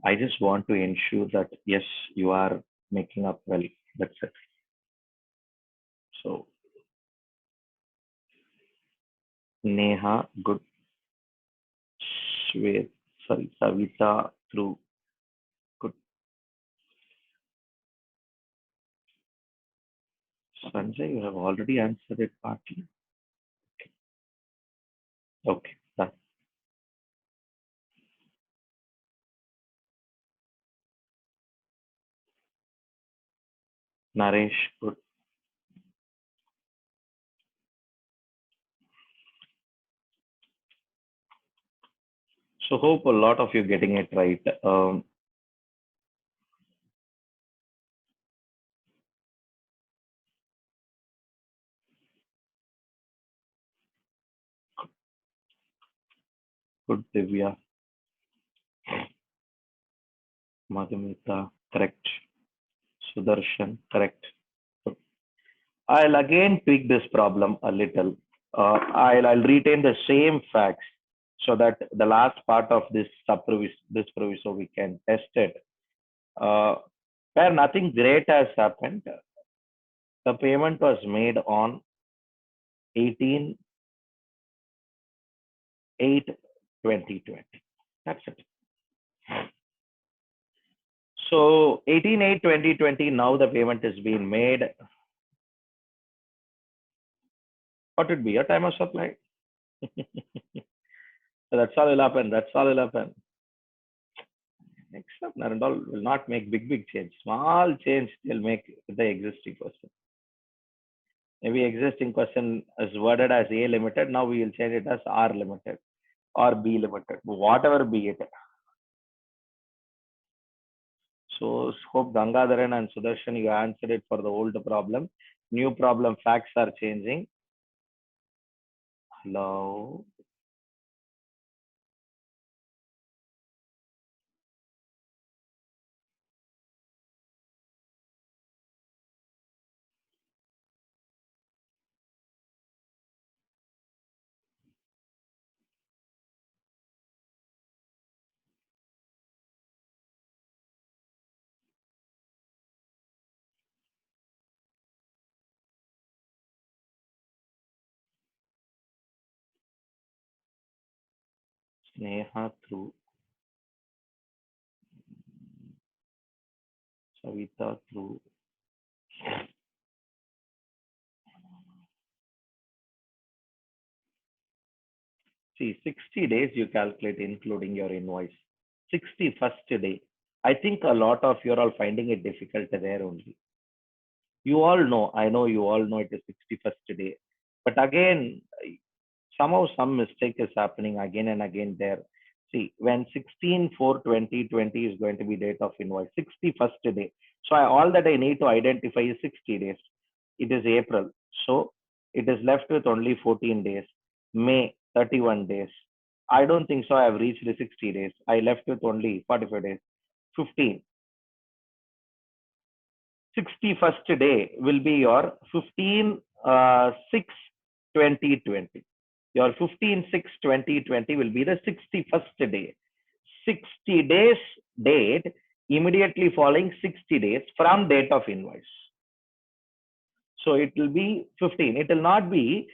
I just want to ensure that yes, you are making up well. That's it. So Neha, good. Shwet, sorry, Savita, through, good. Sanjay, you have already answered it partly. Okay, done. Naresh, good. So hope a lot of you getting it right. Good, Divya. Madhumita, correct. Sudarshan, correct. I'll again tweak this problem a little. I'll retain the same facts so that the last part of this proviso we can test it. Uh, where nothing great has happened, the payment was made on 18/8/2020. That's it. So 18/8/2020, now the payment is being made. What would be your time of supply? So that's all will happen. That's all will happen. Next up, Narendal will not make big change. Small change they'll make the existing question. Maybe existing question is worded as A limited. Now we will change it as R limited or B limited, whatever be it. So hope Gangadharan and Sudarshan, you answered it for the old problem. New problem facts are changing. Hello. Sneha through Savita through. See, 60 days you calculate including your invoice. 61st day. I think a lot of you are all finding it difficult there only. You all know, I know you all know it is 61st day. But again, somehow some mistake is happening again and again there. See, when 16/4/2020 is going to be date of invoice, 61st day. So all that I need to identify is 60 days. It is April. So it is left with only 14 days. May, 31 days. I don't think so. I have reached the 60 days. I left with only 45 days. 15. 61st day will be your 15/6/2020. Your 15/6/2020 will be the 61st day. 60 days date immediately following 60 days from date of invoice. So it will be 15. It will not be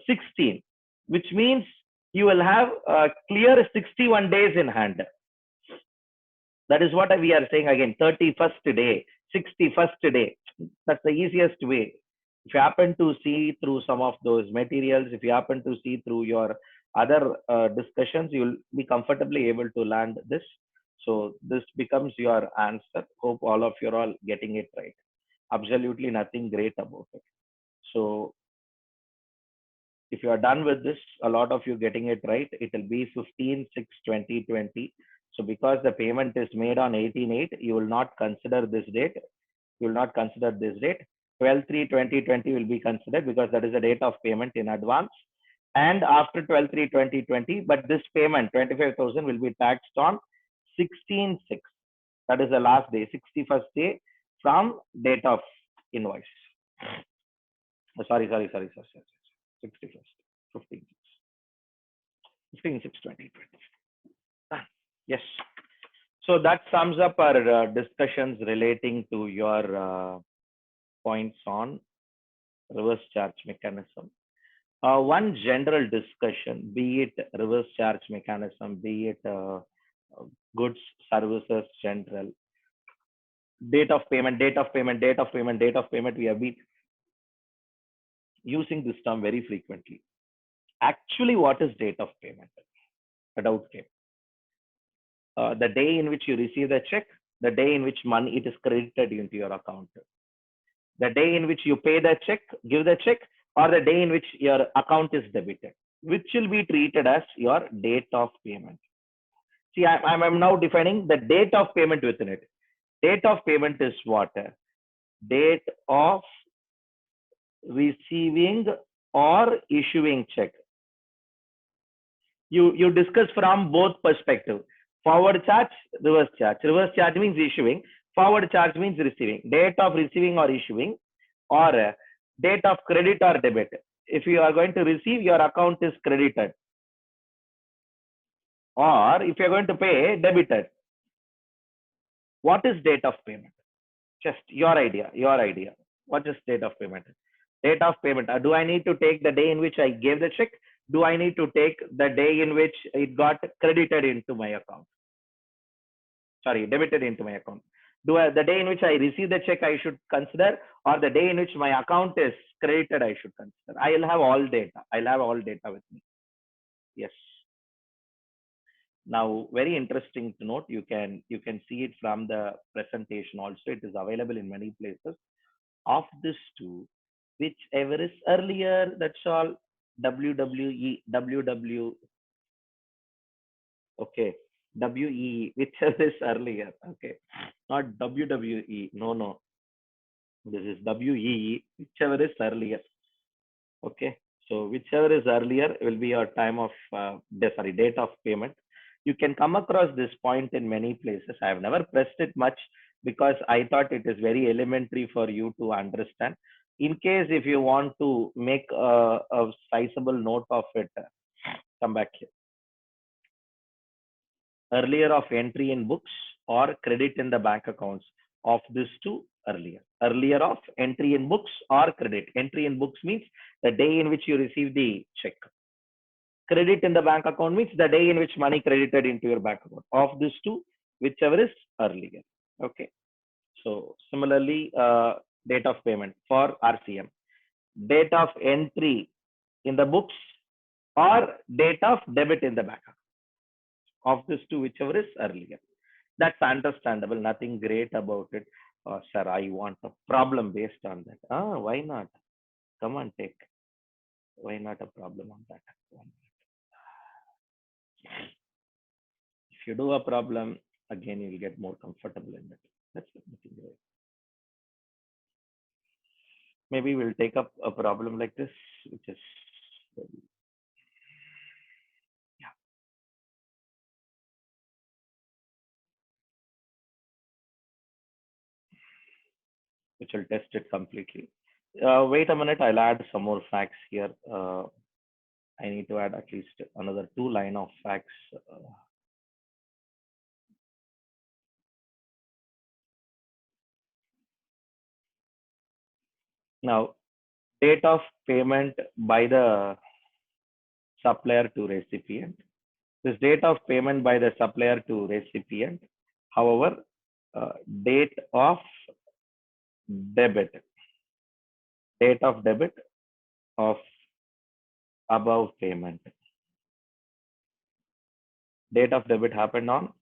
16, which means you will have clear 61 days in hand. That is what we are saying again. 31st day, 61st day. That's the easiest way. If you happen to see through some of those materials, if you happen to see through your other discussions, you will be comfortably able to land this. So this becomes your answer. Hope all of you are all getting it right. Absolutely nothing great about it. So if you are done with this, a lot of you getting it right, it will be 15/6/2020. So because the payment is made on 18/8, you will not consider this date. You will not consider this date. 12/3/2020 will be considered because that is the date of payment in advance. And after 12/3/2020, but this payment, 25,000, will be taxed on 16/6. That is the last day, 61st day from date of invoice. Sorry. 61st, 15/6/2020. Yes. So that sums up our discussions relating to your points on reverse charge mechanism. One general discussion, be it reverse charge mechanism, be it goods, services, general, date of payment, we have been using this term very frequently. Actually, what is date of payment? A doubt came. The day in which you receive the check, the day in which money it is credited into your account, the day in which you pay the check, give the check, or the day in which your account is debited, which will be treated as your date of payment. See, I'm now defining the date of payment within it. Date of payment is what? Date of receiving or issuing check. You discuss from both perspective. Forward charge, reverse charge. Reverse charge means issuing. Forward charge means receiving. Date of receiving or issuing, or date of credit or debit. If you are going to receive, your account is credited, or if you are going to pay, debited. What is date of payment? Just your idea. Your idea. What is date of payment? Date of payment. Do I need to take the day in which I gave the check? Do I need to take the day in which it got credited into my account? Sorry, debited into my account. Do I, the day in which I receive the check I should consider, or the day in which my account is credited I should consider? I'll have all data. I'll have all data with me. Yes. Now, very interesting to note. You can see it from the presentation also. It is available in many places. Of this two, whichever is earlier, that's all. WWE, WW, okay. WE, whichever is earlier, okay. Not WWE, no, no. This is WEE, whichever is earlier, okay. So whichever is earlier will be your time of, date of payment. You can come across this point in many places. I have never pressed it much because I thought it is very elementary for you to understand. In case if you want to make a sizable note of it, come back here. Earlier of entry in books or credit in the bank accounts. Of these two, earlier. Earlier of entry in books or credit. Entry in books means the day in which you receive the check. Credit in the bank account means the day in which money credited into your bank account. Of these two, whichever is earlier. Okay. So similarly, date of payment for RCM. Date of entry in the books or date of debit in the bank account. Of these two, whichever is earlier. That's understandable. Nothing great about it. Sir, I want a problem based on that. Why not? Come on, take. Why not a problem on that? If you do a problem, again, you'll get more comfortable in it. That's nothing great. Maybe we'll take up a problem like this, which is, yeah, which will test it completely. Wait a minute, I'll add some more facts here. I need to add at least another 2 line of facts. Now, date of payment by the supplier to recipient. This date of payment by the supplier to recipient. However, date of debit, date of debit of above payment. Date of debit happened on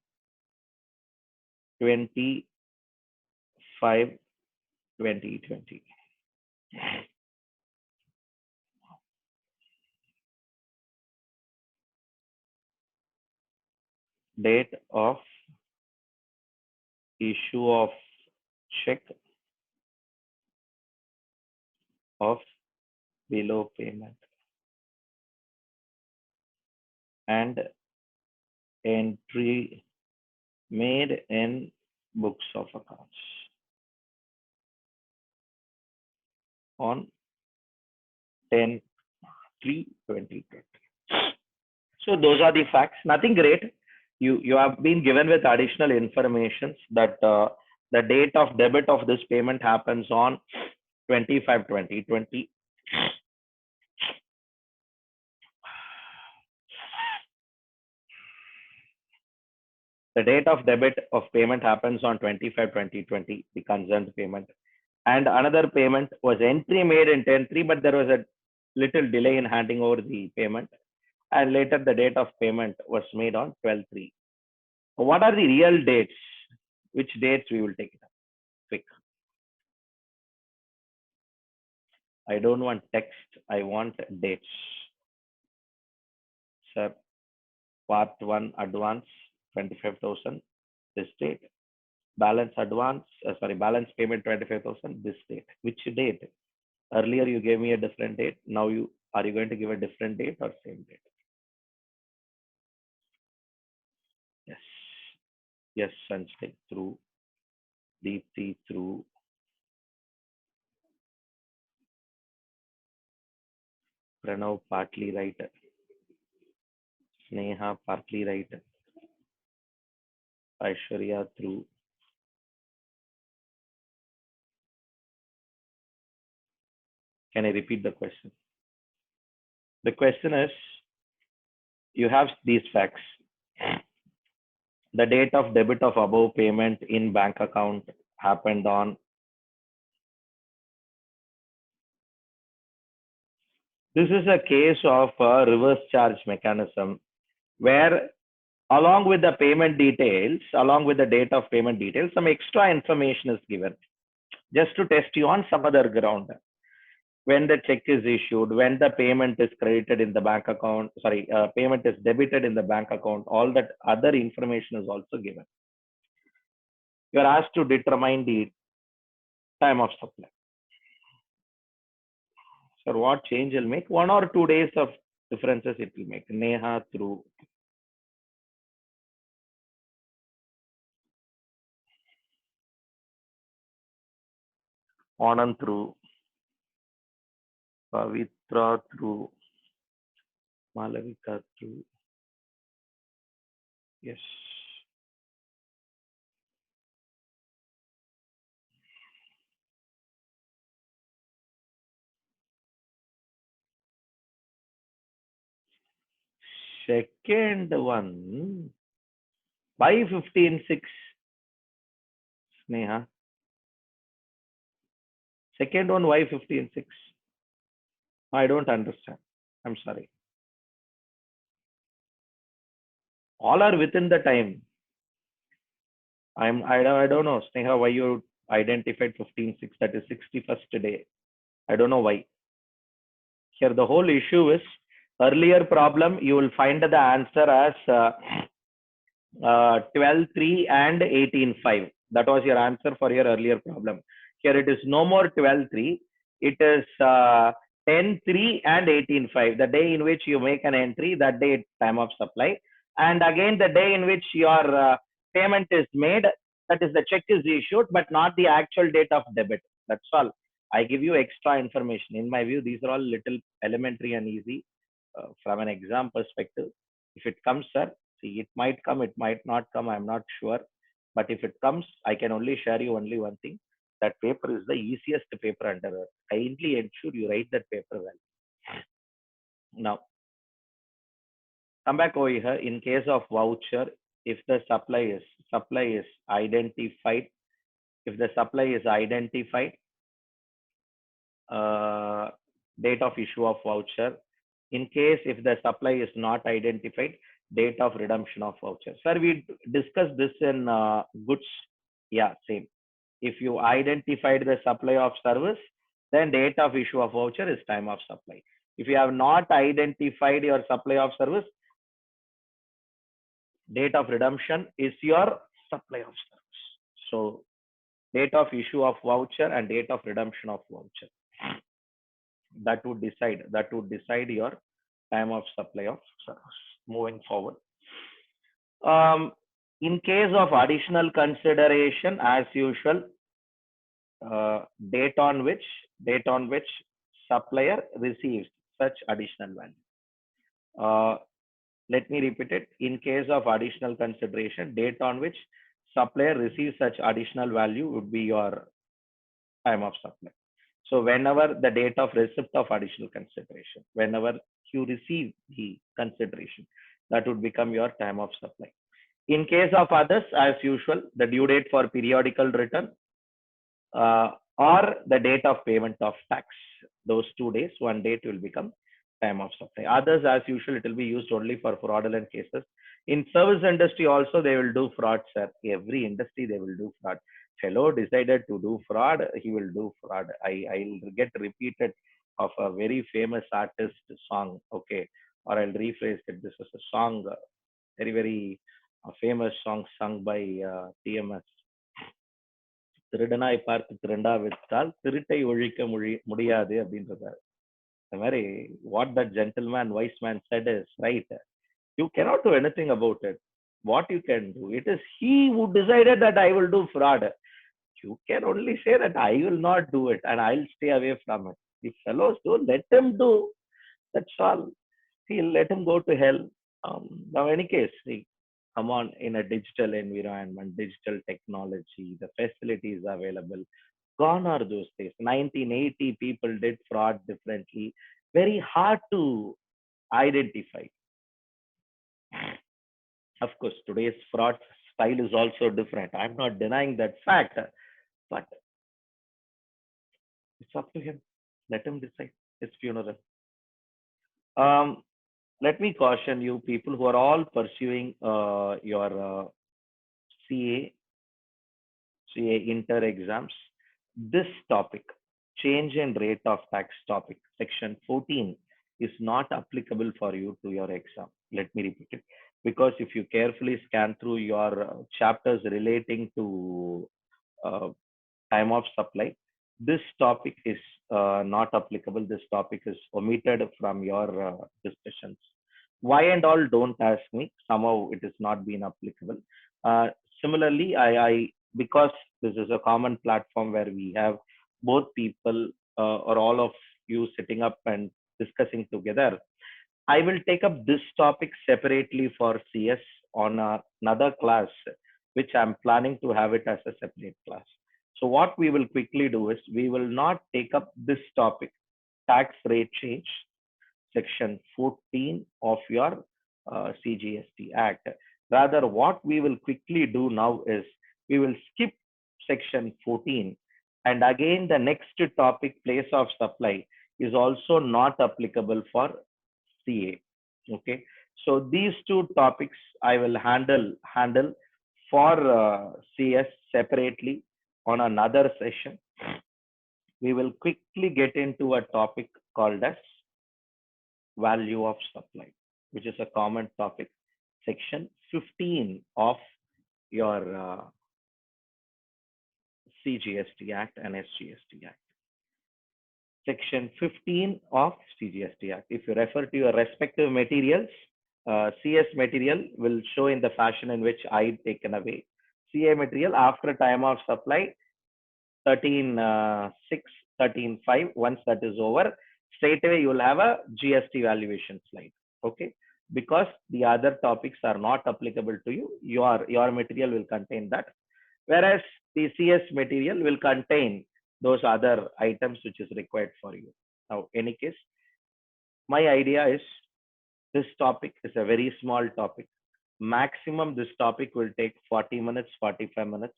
25/2020. Date of issue of check of below payment and entry made in books of accounts on 10/3/2020. So those are the facts. Nothing great. You have been given with additional information that the date of debit of this payment happens on 25/2020. The date of debit of payment happens on 25/2020, the concerned payment. And another payment was entry made in 10/3, but there was a little delay in handing over the payment. And later the date of payment was made on 12/3. What are the real dates? Which dates we will take it up? Quick. I don't want text. I want dates. Sir, part 1 advance 25,000 this date. Balance advance, balance payment 25,000 this date. Which date? Earlier you gave me a different date. Now are you going to give a different date or same date? Yes, Sanjay through, Deepthi through, Pranav partly right, Sneha partly right, Aishwarya through. Can I repeat the question? The question is, you have these facts. The date of debit of above payment in bank account happened on. This is a case of a reverse charge mechanism where along with the payment details, along with the date of payment details, some extra information is given just to test you on some other ground. When the check is issued, when the payment is credited in the bank account, sorry, payment is debited in the bank account, all that other information is also given. You are asked to determine the time of supply. So what change will make? 1 or 2 days of differences it will make. Neha through. Anand through. Pavitra through. Malavika through. Yes. Second one, by 15/6, Sneha. Second one, why 15/6? I don't understand. I'm sorry. All are within the time. I don't know, Sneha, why you identified 15/6, that is 61st day. I don't know why. Here, the whole issue is earlier problem, you will find the answer as 12/3 and 18/5. That was your answer for your earlier problem. Here it is no more 12/3. It is 10/3 and 18/5. The day in which you make an entry, that day time of supply. And again, the day in which your payment is made, that is the check is issued, but not the actual date of debit. That's all. I give you extra information. In my view, these are all little elementary and easy from an exam perspective. If it comes, sir, see, it might come, it might not come, I'm not sure. But if it comes, I can only share you only one thing. That paper is the easiest paper under earth. Kindly ensure you write that paper well. Now, come back over here. In case of voucher, if the supply is identified, if the supply is identified, uh, date of issue of voucher. In case if the supply is not identified, date of redemption of voucher. Sir, we discussed this in goods. Yeah, same. If you identified the supply of service, then date of issue of voucher is time of supply. If you have not identified your supply of service, date of redemption is your supply of service. So date of issue of voucher and date of redemption of voucher. That would decide your time of supply of service. Moving forward. In case of additional consideration, as usual, uh, date on which date on which supplier receives such additional value. Uh, Let me repeat it. In case of additional consideration, date on which supplier receives such additional value would be your time of supply. So whenever the date of receipt of additional consideration, whenever you receive the consideration, that would become your time of supply. In case of others, as usual, the due date for periodical return or the date of payment of tax. Those 2 days, one date will become time of supply. Others, as usual, it will be used only for fraudulent cases. In service industry also, they will do fraud, sir. Every industry, they will do fraud. Fellow decided to do fraud, he will do fraud. I'll get repeated of a very famous artist song, okay? Or I'll rephrase it. This is a song, very, very famous song sung by TMS. திருடனாய் பார்த்து திருண்டா விட்டால் திருட்டை ஒழிக்க முடியாது அப்படின்றதாரு. The மாதிரி what that gentleman wise man said is right. You cannot do anything about it. what you can do, it is he who decided that I will do fraud. You can only say that I will not do it and I'll stay away from it. The fellows do, let him do. That's all. He'll let him go to hell. Now, any case, see, come on, in a digital environment, digital technology, the facilities available. Gone are those days. 1980, people did fraud differently. Very hard to identify. Of course, today's fraud style is also different. I'm not denying that fact, but it's up to him. Let him decide his funeral. Um, Let me caution you people who are all pursuing your CA, CA inter exams. This topic, change in rate of tax topic, section 14, is not applicable for you to your exam. Let me repeat it. Because if you carefully scan through your chapters relating to uh, time of supply, this topic is not applicable. This topic is omitted from your discussions. Why and all, don't ask me. Somehow it has not been applicable. Uh, Similarly, because this is a common platform where we have both people or all of you sitting up and discussing together, I will take up this topic separately for CS on another class, which I'm planning to have it as a separate class. So what we will quickly do is we will not take up this topic, tax rate change, section 14 of your CGST Act. Rather, what we will quickly do now is we will skip section 14, and again the next topic, place of supply, is also not applicable for CA. Okay, so these two topics I will handle for CS separately on another session. We will quickly get into a topic called as value of supply, which is a common topic, section 15 of your CGST Act and SGST Act. Section 15 of CGST Act. If you refer to your respective materials, CS material will show in the fashion in which I taken away. CA material after time of supply, 13.6, 13.5. Once that is over, straight away you will have a GST valuation slide. Okay, because the other topics are not applicable to you. Your material will contain that, whereas the CS material will contain those other items which is required for you. Now, any case, my idea is this topic is a very small topic. Maximum this topic will take 40 minutes, 45 minutes.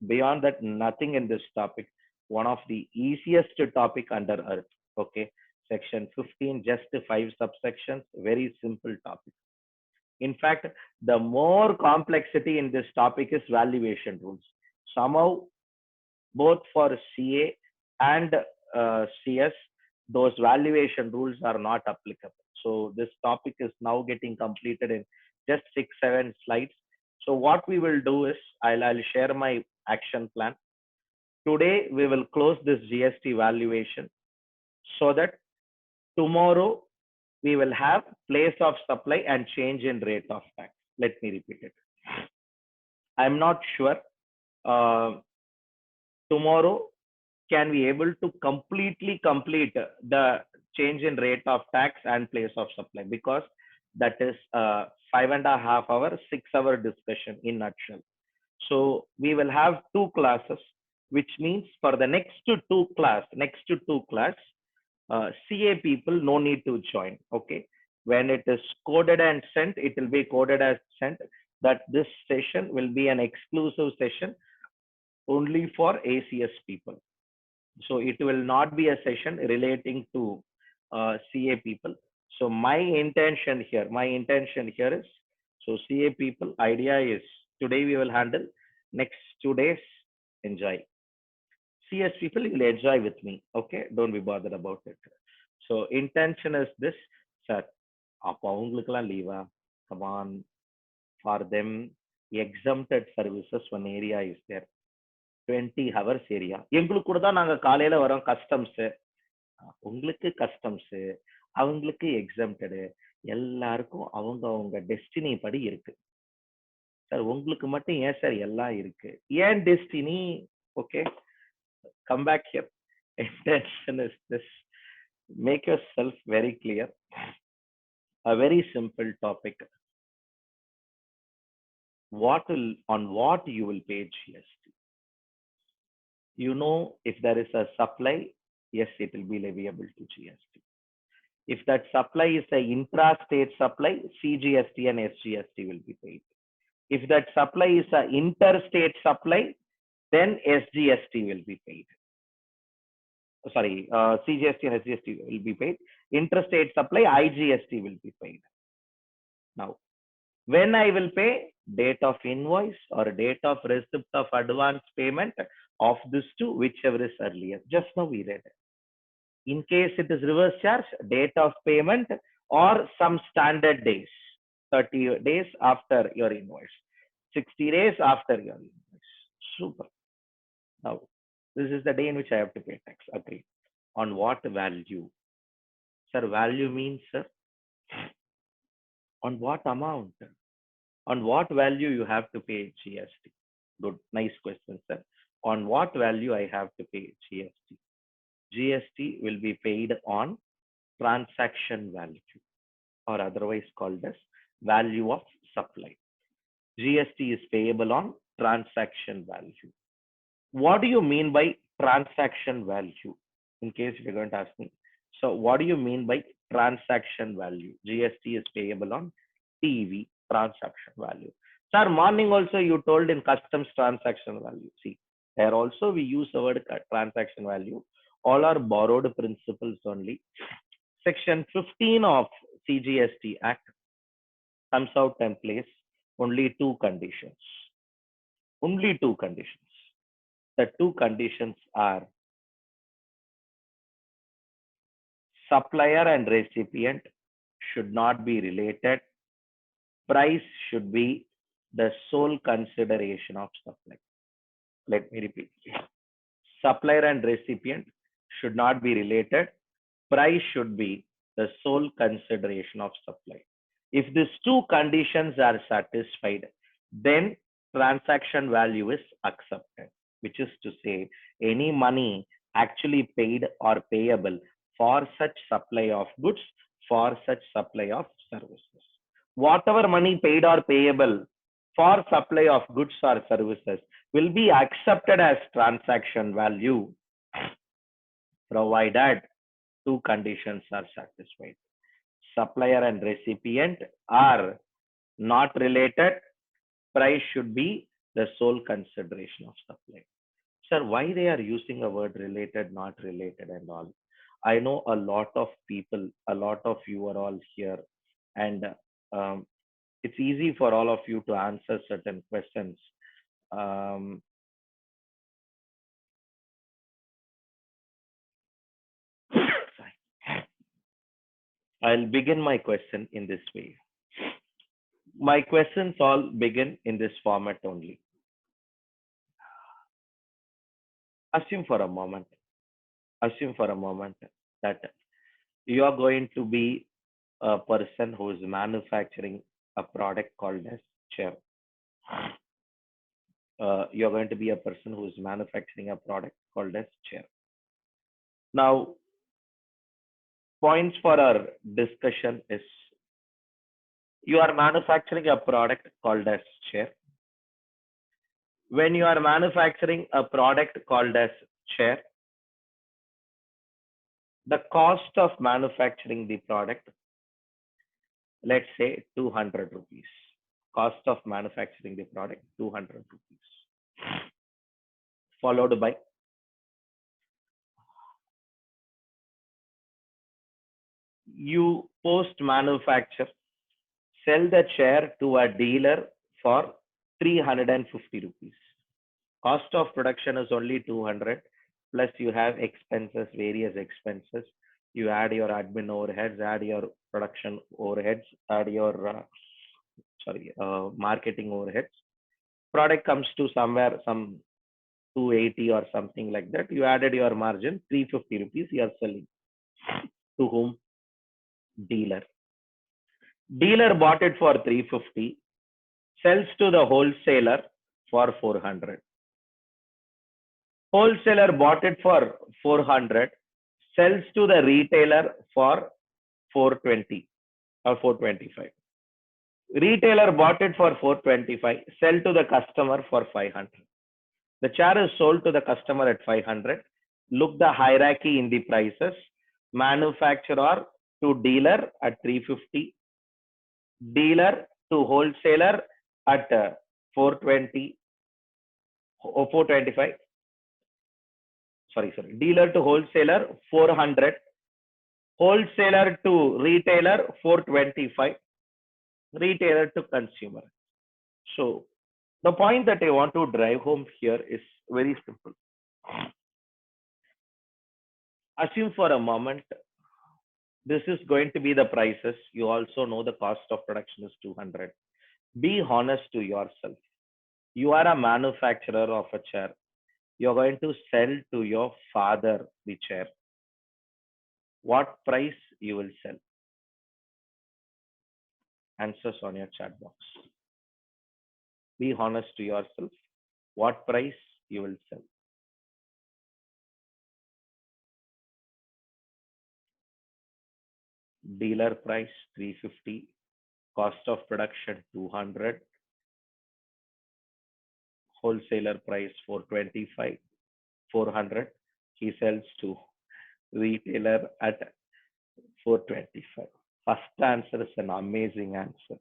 Beyond that, nothing in this topic. One of the easiest topic under earth. Okay. Section 15, just 5 subsections, very simple topic. In fact, the more complexity in this topic is valuation rules. Somehow, both for CA and CS, those valuation rules are not applicable. So this topic is now getting completed in just 6, 7 slides. So what we will do is I'll share my action plan. Today we will close this GST valuation so that tomorrow we will have place of supply and change in rate of tax. Let me repeat it. I'm not sure tomorrow can be able to completely complete the change in rate of tax and place of supply, because that is 5.5 hour, 6 hour discussion in nutshell. So we will have 2 classes, which means for the next two class, CA people no need to join. Okay, when it is coded and sent, it will be coded as sent. That this session will be an exclusive session only for ACS people. So it will not be a session relating to CA people. So my intention here is, so CA people, idea is today we will handle, next 2 days enjoy. CS people will enjoy with me. Okay, don't be bothered about it. So intention is this, sir. அப்போ அவங்களுக்கெல்லாம் லீவா? Come on, for them, exempted services one area is there. 20 hours area. எங்களுக்கு கூட தான் நாங்க காலையில வரோம் customs. உங்களுக்கு கஸ்டம்ஸ், அவங்களுக்கு எக்ஸம்டடு, எல்லாருக்கும் அவங்க அவங்க டெஸ்டினி படி இருக்கு. சார் உங்களுக்கு மட்டும் ஏன் சார் எல்லாம் இருக்கு? ஏன் destiny? Okay, come back here. Intention is this. Make yourself very clear. A very simple topic. On what you will pay GST? You know, if there is a supply, yes, it will be leviable to GST. If that supply is an intra-state supply, CGST and SGST will be paid. If that supply is an interstate supply, then SGST will be paid. Sorry, CGST and SGST will be paid. Interstate supply, IGST will be paid. Now, when I will pay? Date of invoice or date of receipt of advance payment of these two, whichever is earlier. Just now we read. In case it is reverse charge, date of payment or some standard days. 30 days after your invoice. 60 days after your invoice. Super. Now, this is the day in which I have to pay tax. Agree. On what value? Sir, value means, sir, on what amount? On what value you have to pay GST? Good, nice question, sir. On what value I have to pay GST? GST will be paid on transaction value, or otherwise called as value of supply. GST is payable on transaction value. What do you mean by transaction value? In case you're going to ask me. So what do you mean by transaction value? GST is payable on TV transaction value. Sir, morning also you told in customs transaction value. See, there also we use the word transaction value. All are borrowed principles only. Section 15 of CGST Act comes out and places only two conditions. Only two conditions. The two conditions are supplier and recipient should not be related. Price should be the sole consideration of supply. Let me repeat. Supplier and recipient should not be related. Price should be the sole consideration of supply. If these two conditions are satisfied, then transaction value is accepted, which is to say any money actually paid or payable for such supply of goods, for such supply of services. Whatever money paid or payable for supply of goods or services will be accepted as transaction value, provided two conditions are satisfied. Supplier and recipient are not related. Price should be the sole consideration of supply. Sir, why they are using a word related, not related and all? I know a lot of people, a lot of you are all here, and it's easy for all of you to answer certain questions. I'll begin my question in this way. My questions all begin in this format only. Assume for a moment that you are going to be a person who is manufacturing a product called as chair. You're going to be a person who is manufacturing a product called as chair. Now, points for our discussion is, you are manufacturing a product called as chair. When you are manufacturing a product called as chair, the cost of manufacturing the product, let's say 200 rupees. Cost of manufacturing the product, 200 rupees. Followed by you post manufacture, sell the chair to a dealer for 350 rupees. Cost of production is only 200, plus you have expenses, various expenses. You add your admin overheads, add your production overheads, add your marketing overheads. Product comes to somewhere some 280 or something like that. You added your margin, 350 rupees you are selling. To whom? Dealer. Dealer bought it for 350. sells to the wholesaler for 400. Wholesaler bought it for 400, sells to the retailer for 420 or 425. Retailer bought it for 425, sell to the customer for 500. The chair is sold to the customer at 500. Look the hierarchy in the prices. Manufacturer to dealer at 350. Dealer to wholesaler at 420 or 425. Sorry. Dealer to wholesaler 400. Wholesaler to retailer 425. Retailer to consumer. So the point that I want to drive home here is very simple. Assume for a moment this is going to be the prices. You also know the cost of production is 200. Be honest to yourself. You are a manufacturer of a chair. You're going to sell to your father the chair. What price you will sell? Answers on your chat box. Be honest to yourself. What price you will sell? Dealer price 350. Cost of production 200. Wholesaler price 425. 400. He sells to retailer at 425. First answer is an amazing answer.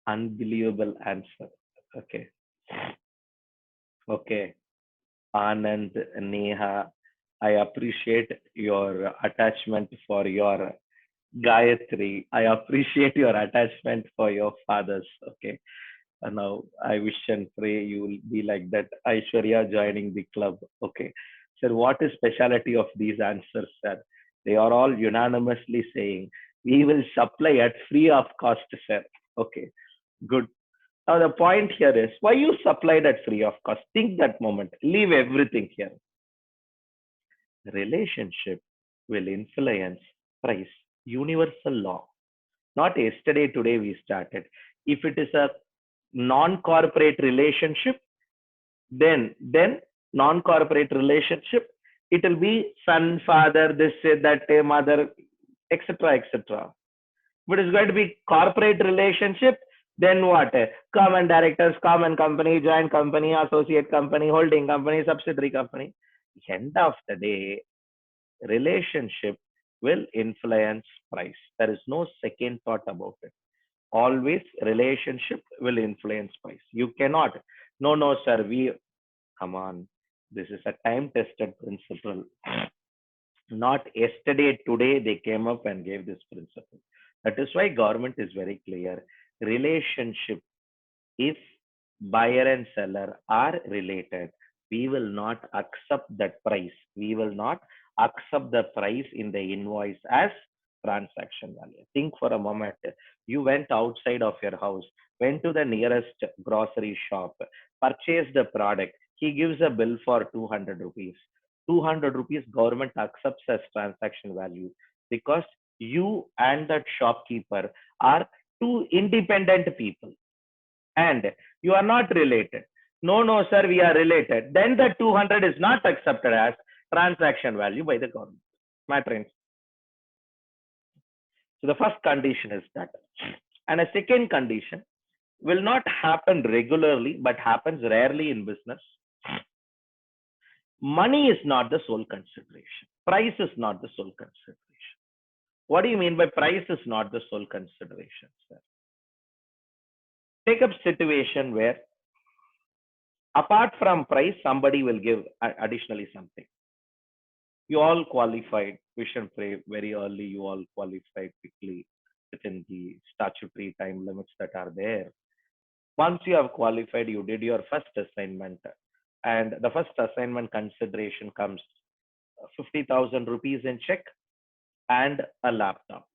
Unbelievable answer. Okay. Okay. Anand, Neha, I appreciate your attachment for your Gayatri. I appreciate your attachment for your fathers. Okay. And now I wish and pray you will be like that. Aishwarya joining the club. Okay. Sir, what is speciality of these answers, sir? They are all unanimously saying we will supply at free of cost, sir. Okay. Good. Now the point here is why you supplied at free of cost. Think that moment. Leave everything here. Relationship will influence price. Universal law. Not yesterday, today we started. If it is a non-corporate relationship, then non-corporate relationship, it will be son, father, this, that, mother, etc., etc. But it's going to be corporate relationship, then what? Common directors, common company, joint company, associate company, holding company, subsidiary company. End of the day, relationship will influence price. There is no second thought about it. Always relationship will influence price. You cannot. No, sir. Come on. This is a time tested principle. Not yesterday, today they came up and gave this principle. That is why government is very clear. Relationship, if buyer and seller are related, we will not accept that price. We will not accept the price in the invoice as transaction value. Think for a moment. You went outside of your house, went to the nearest grocery shop, purchased the product. He gives a bill for 200 rupees. 200 rupees government accepts as transaction value because you and that shopkeeper are two independent people and you are not related. No, sir, we are related. Then the 200 is not accepted as transaction value by the government. Matter. So the first condition is that. And a second condition will not happen regularly, but happens rarely in business. Money is not the sole consideration. Price is not the sole consideration. What do you mean by price is not the sole consideration, sir? Take up situation where apart from price, somebody will give additionally something. You all qualified, wish and pray very early, you all qualified quickly within the statutory time limits that are there. Once you have qualified, you did your first assignment and the first assignment consideration comes 50,000 rupees in check and a laptop.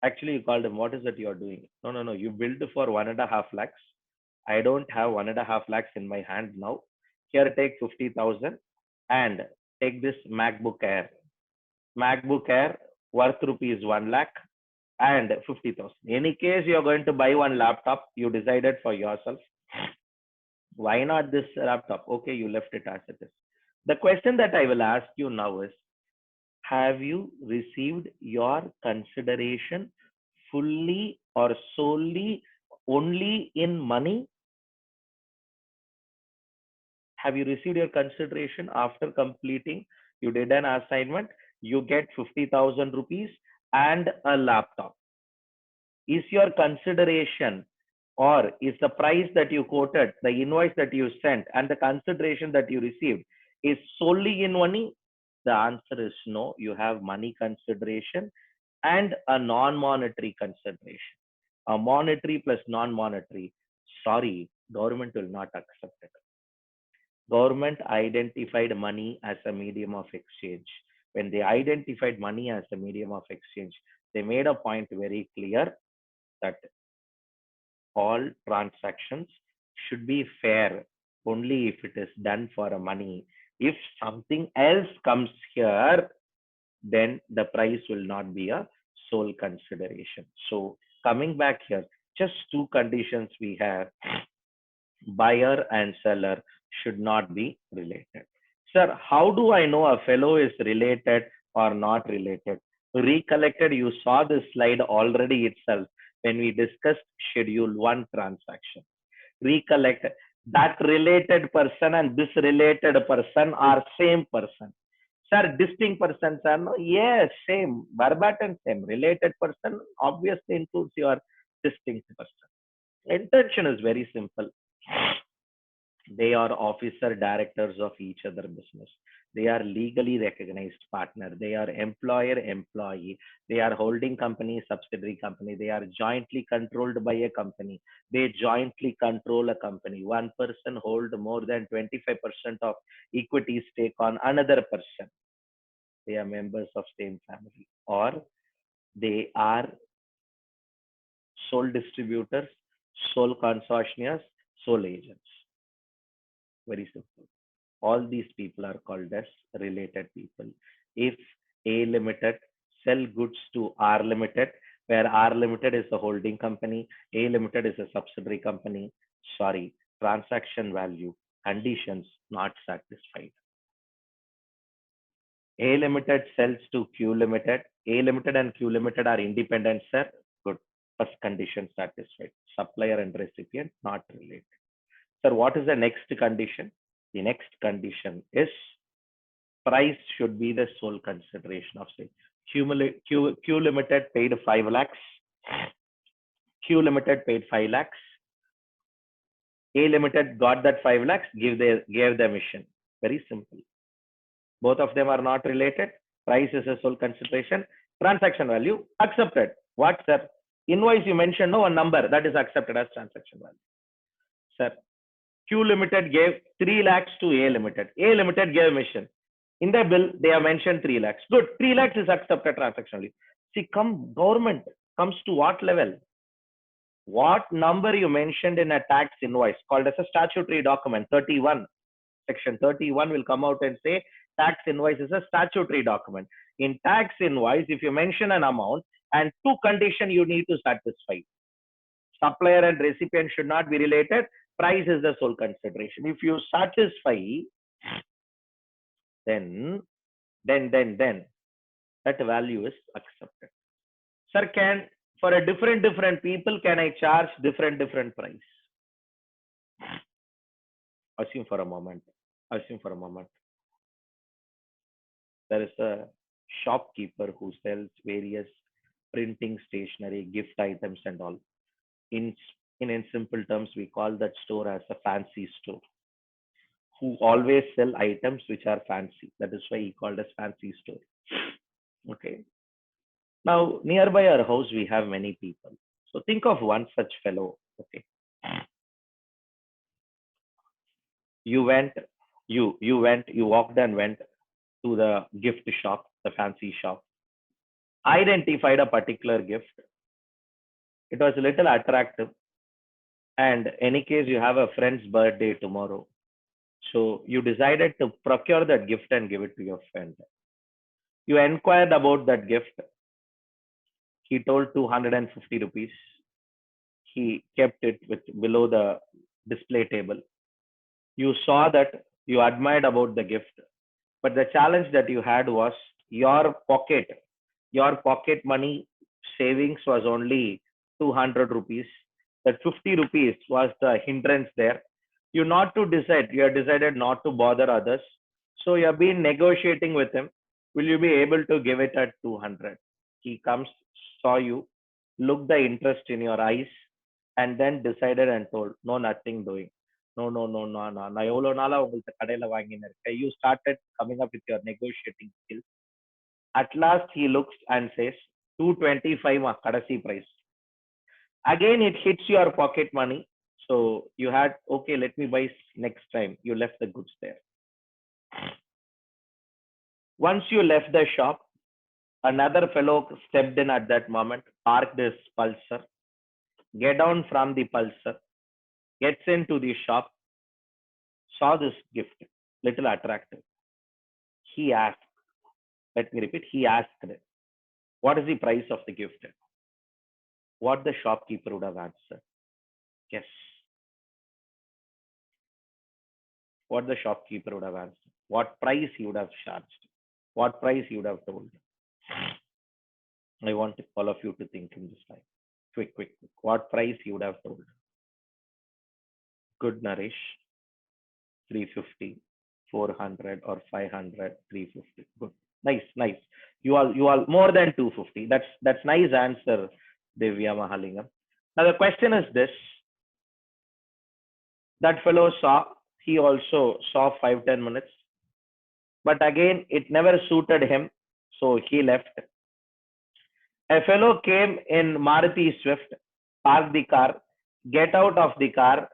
Actually, you called him, what is it you're doing? No, you billed for 1.5 lakhs. I don't have 1.5 lakhs in my hand now. Here, take 50,000 and take this MacBook Air. MacBook Air worth rupees 1 lakh. and 50,000. Any case you're going to buy one laptop, you decided for yourself, why not this laptop? Okay, you left it as it is. The question that I will ask you now is, have you received your consideration fully or solely only in money? Have you received your consideration after completing? You did an assignment, you get 50,000 rupees and a laptop. Is your consideration, or is the price that you quoted, the invoice that you sent, and the consideration that you received is solely in money? The answer is no. You have money consideration and a non-monetary consideration. A monetary plus non-monetary. Sorry, government will not accept it. Government identified money as a medium of exchange. When they identified money as a medium of exchange, they made a point very clear that all transactions should be fair only if it is done for a money. If something else comes here, then the price will not be a sole consideration. So coming back here, just two conditions we have: buyer and seller should not be related. Sir, how do I know a fellow is related or not related? Recollected, you saw this slide already itself when we discussed schedule 1 transaction. Recollect, that related person and this related person are same person. Sir, distinct persons are no? Yes, same, verbatim same. Related person obviously includes your distinct person. Intention is very simple. They are officer directors of each other business. They are legally recognized partner. They are employer employee. They are holding company, subsidiary company. They are jointly controlled by a company. They jointly control a company. One person hold more than 25% of equity stake on another person. They are members of same family, or they are sole distributors, sole consortiums, sole agents. Very simple. All these people are called as related people. If A Limited sell goods to R Limited, where R Limited is a holding company, A Limited is a subsidiary company, sorry, transaction value, conditions not satisfied. A Limited sells to Q Limited. A Limited and Q Limited are independent, sir. Good. First condition satisfied. Supplier and recipient not related. Sir, what is the next condition? The next condition is price should be the sole consideration of say. Q Limited paid 5 lakhs. Q Limited paid 5 lakhs. A Limited got that 5 lakhs, gave the mission. Very simple. Both of them are not related. Price is a sole consideration. Transaction value accepted. What, sir? Invoice you mentioned, no, a number that is accepted as transaction value. Sir, Q Limited gave 3 lakhs to A Limited. A Limited gave mission. In the bill, they have mentioned 3 lakhs. Good. 3 lakhs is accepted transaction. See, government comes to what level? What number you mentioned in a tax invoice called as a statutory document, 31. Section 31 will come out and say tax invoice is a statutory document. In tax invoice, if you mention an amount and two conditions you need to satisfy. Supplier and recipient should not be related. Price is the sole consideration. If you satisfy, then that value is accepted. Sir, for a different people, can I charge different price? Assume for a moment. There is a shopkeeper who sells various printing stationery, gift items and all. In simple terms, we call that store as a fancy store, who always sell items which are fancy. That is why he called as fancy store. Okay. Now, nearby our house, we have many people. So think of one such fellow. Okay. You walked and went to the gift shop, the fancy shop, identified a particular gift. It was a little attractive. And any case, you have a friend's birthday tomorrow. So you decided to procure that gift and give it to your friend. You inquired about that gift. He told 250 rupees. He kept it with below the display table. You saw that, you admired about the gift, but the challenge that you had was your pocket, your pocket money savings was only 200 rupees. That 50 rupees was the hindrance there. You have decided not to bother others. So you have been negotiating with him. Will you be able to give it at 200? He comes, saw you, looked the interest in your eyes, and then decided and told, no, nothing doing. No, no, no, no, no. நான் எவ்வளவு நாளா உங்கள்ட்ட கடையில வாங்கின்னு இருக்கேன். You started coming up with your negotiating skills. At last he looks and says, 225 kadasi price. Again, it hits your pocket money. So you had, okay, let me buy next time. You left the goods there. Once you left the shop, another fellow stepped in at that moment, parked his pulsar, get down from the pulsar, gets into the shop, saw this gift, little attractive. He asked, let me repeat, he asked, what is the price of the gift? What the shopkeeper would have answered? Yes. What the shopkeeper would have answered? What price he would have charged? What price he would have told? I want all of you to think in this time. Quick. What price he would have told? Good Naresh, 350, 400 or 500, 350. Good. Nice. You all more than 250. That's nice answer, Divya Mahalingam. Now the question is this. That fellow he also saw 5-10 minutes. But again, it never suited him. So he left. A fellow came in Maruti Swift, parked the car, get out of the car,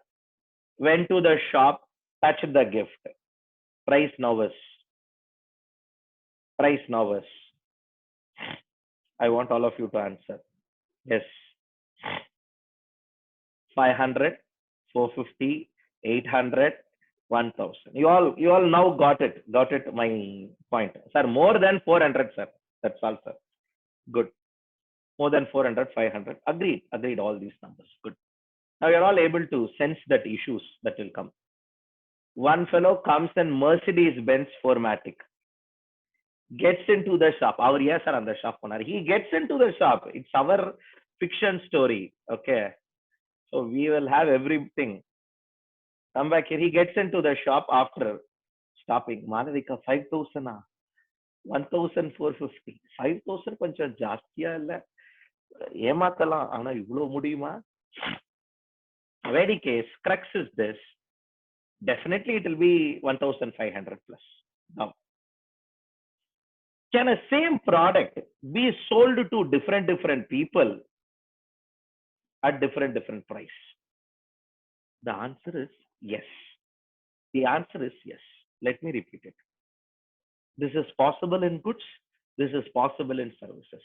went to the shop, touched the gift. Price novice. I want all of you to answer. Yes. 500, 450, 800, 1000. You all now got it. My point. Sir, more than 400, sir. That's all, sir. Good. More than 400, 500. Agreed. All these numbers. Good. Now you're all able to sense that issues that will come. One fellow comes in Mercedes-Benz 4MATIC. Gets into the shop. Our yes are on the shop owner. He gets into the shop. It's our fiction story. Okay. So we will have everything. Come back here. He gets into the shop after stopping. Malavika, 5,000. 1,450. 5,000 கொஞ்சம் ஜாஸ்தியா இல்ல, ஏமாத்தலாம், ஆனா இவ்வளவு முடியுமா? Very case, crux is this. Definitely it will be 1,500 plus. Now, can a same product be sold to different people at different price? The answer is yes. Let me repeat it. This is possible in goods. This is possible in services.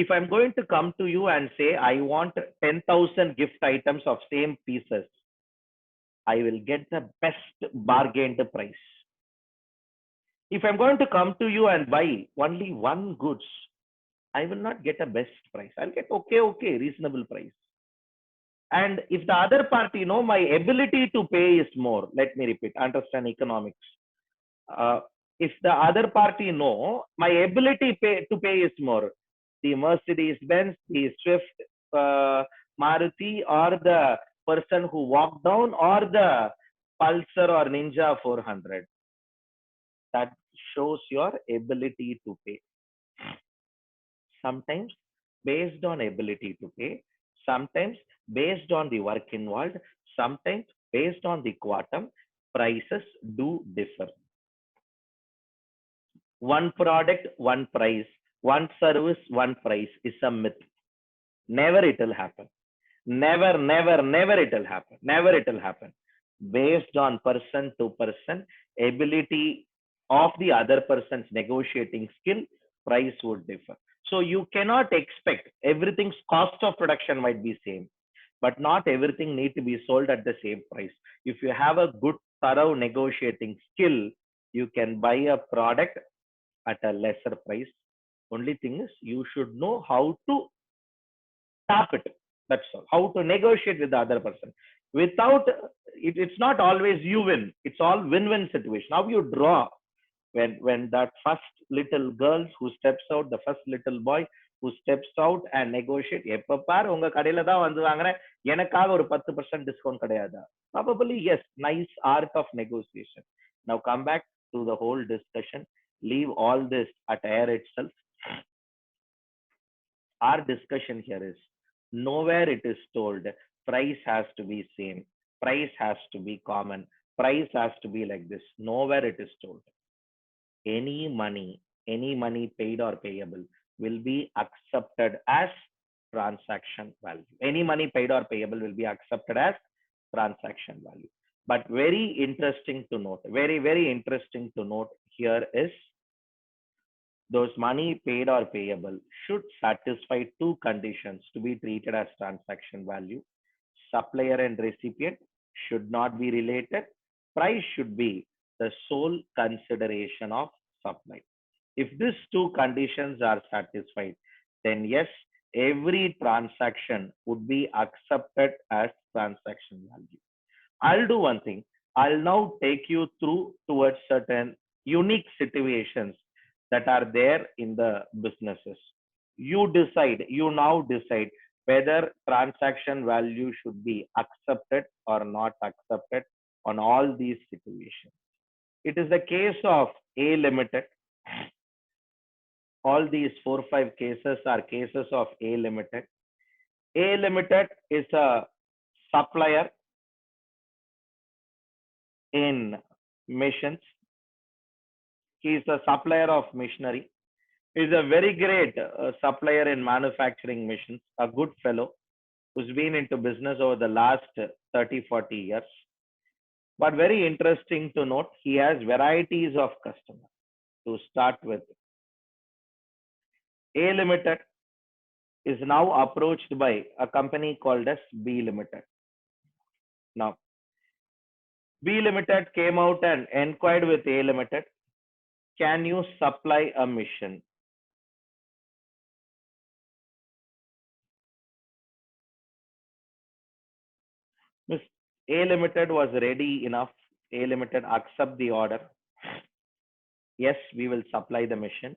If I'm going to come to you and say, I want 10,000 gift items of same pieces, I will get the best bargained price. If I'm going to come to you and buy only one goods, I will not get a best price. I'll get okay, reasonable price. And if the other party know my ability to pay is more, let me repeat, understand economics. If the other party know my ability to pay is more, the Mercedes-Benz, the Swift, Maruti, or the person who walked down, or the Pulsar or Ninja 400, that shows your ability to pay. Sometimes based on ability to pay, sometimes based on the work involved, sometimes based on the quantum, prices do differ. One product, one price, one service, one price is a myth. Never it will happen. Never it will happen. Never it will happen. Based on person to person, ability of the other person's negotiating skill, price would differ. So you cannot expect everything's cost of production might be same, but not everything need to be sold at the same price. If you have a good thorough negotiating skill, you can buy a product at a lesser price. Only thing is you should know how to tap it. That's all. How to negotiate with the other person. Without it, it's not always you win. It's all win-win situation. How you draw when that first little girls who steps out, the first little boy who steps out and negotiate. எப்ப பார் உங்க கடையில தான் வந்து வாங்குறேன், எனக்காக ஒரு 10% discount கிடையாதா? Probably yes. Nice art of negotiation. Now come back to the whole discussion. Leave all this at air itself. Our discussion here is nowhere it is told price has to be same, price has to be common, price has to be like this. Nowhere it is told. Any money paid or payable will be accepted as transaction value. Any money paid or payable will be accepted as transaction value. But very interesting to note, very interesting to note here is those money paid or payable should satisfy two conditions to be treated as transaction value. Supplier and recipient should not be related. Price should be the sole consideration of supply. If these two conditions are satisfied, then yes, every transaction would be accepted as transaction value. I'll do one thing. I'll now take you through towards certain unique situations that are there in the businesses. You now decide whether transaction value should be accepted or not accepted on all these situations. It is the case of A Limited. All these 4-5 cases are cases of A Limited. A Limited is a supplier in missions. He is a supplier of machinery. He is a very great supplier in manufacturing machines, a good fellow who's been into business over the last 30-40 years. But very interesting to note, he has varieties of customers. To start with, A Limited is now approached by a company called as B Limited. Now, B Limited came out and inquired with A Limited, can you supply a mission? A Limited was ready enough. A Limited accept the order. Yes, we will supply the mission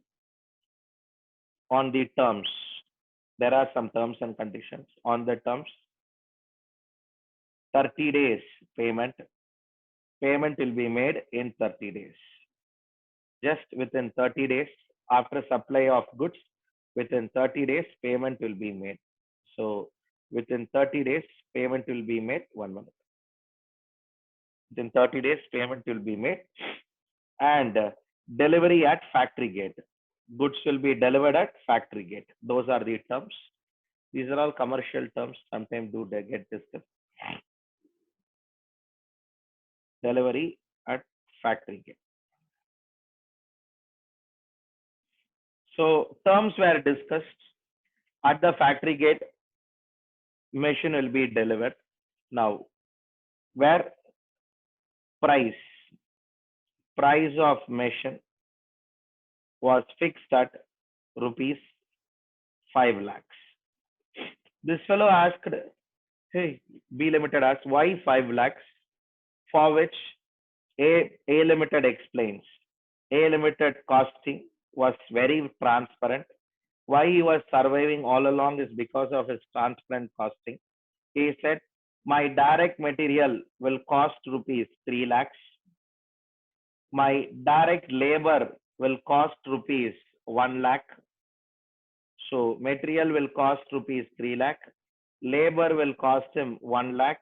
on the terms. There are some terms and conditions. On the terms, 30 days payment. Payment will be made in 30 days. Just within 30 days, after supply of goods, within 30 days, payment will be made. So within 30 days, payment will be made. 1 minute. Within 30 days, payment will be made. And delivery at factory gate. Goods will be delivered at factory gate. Those are the terms. These are all commercial terms. Sometimes do they get discussed. Delivery at factory gate. So terms were discussed. At the factory gate, machine will be delivered. Now, where price of machine was fixed at rupees 5 lakhs. This fellow asked, hey, B Limited asked, why 5 lakhs? For which A Limited explains. A Limited costing was very transparent. Why he was surviving all along is because of his transparent costing. He said, my direct material will cost rupees 3 lakhs. My direct labor will cost rupees 1 lakh. So material will cost rupees 3 lakh. Labor will cost him 1 lakh.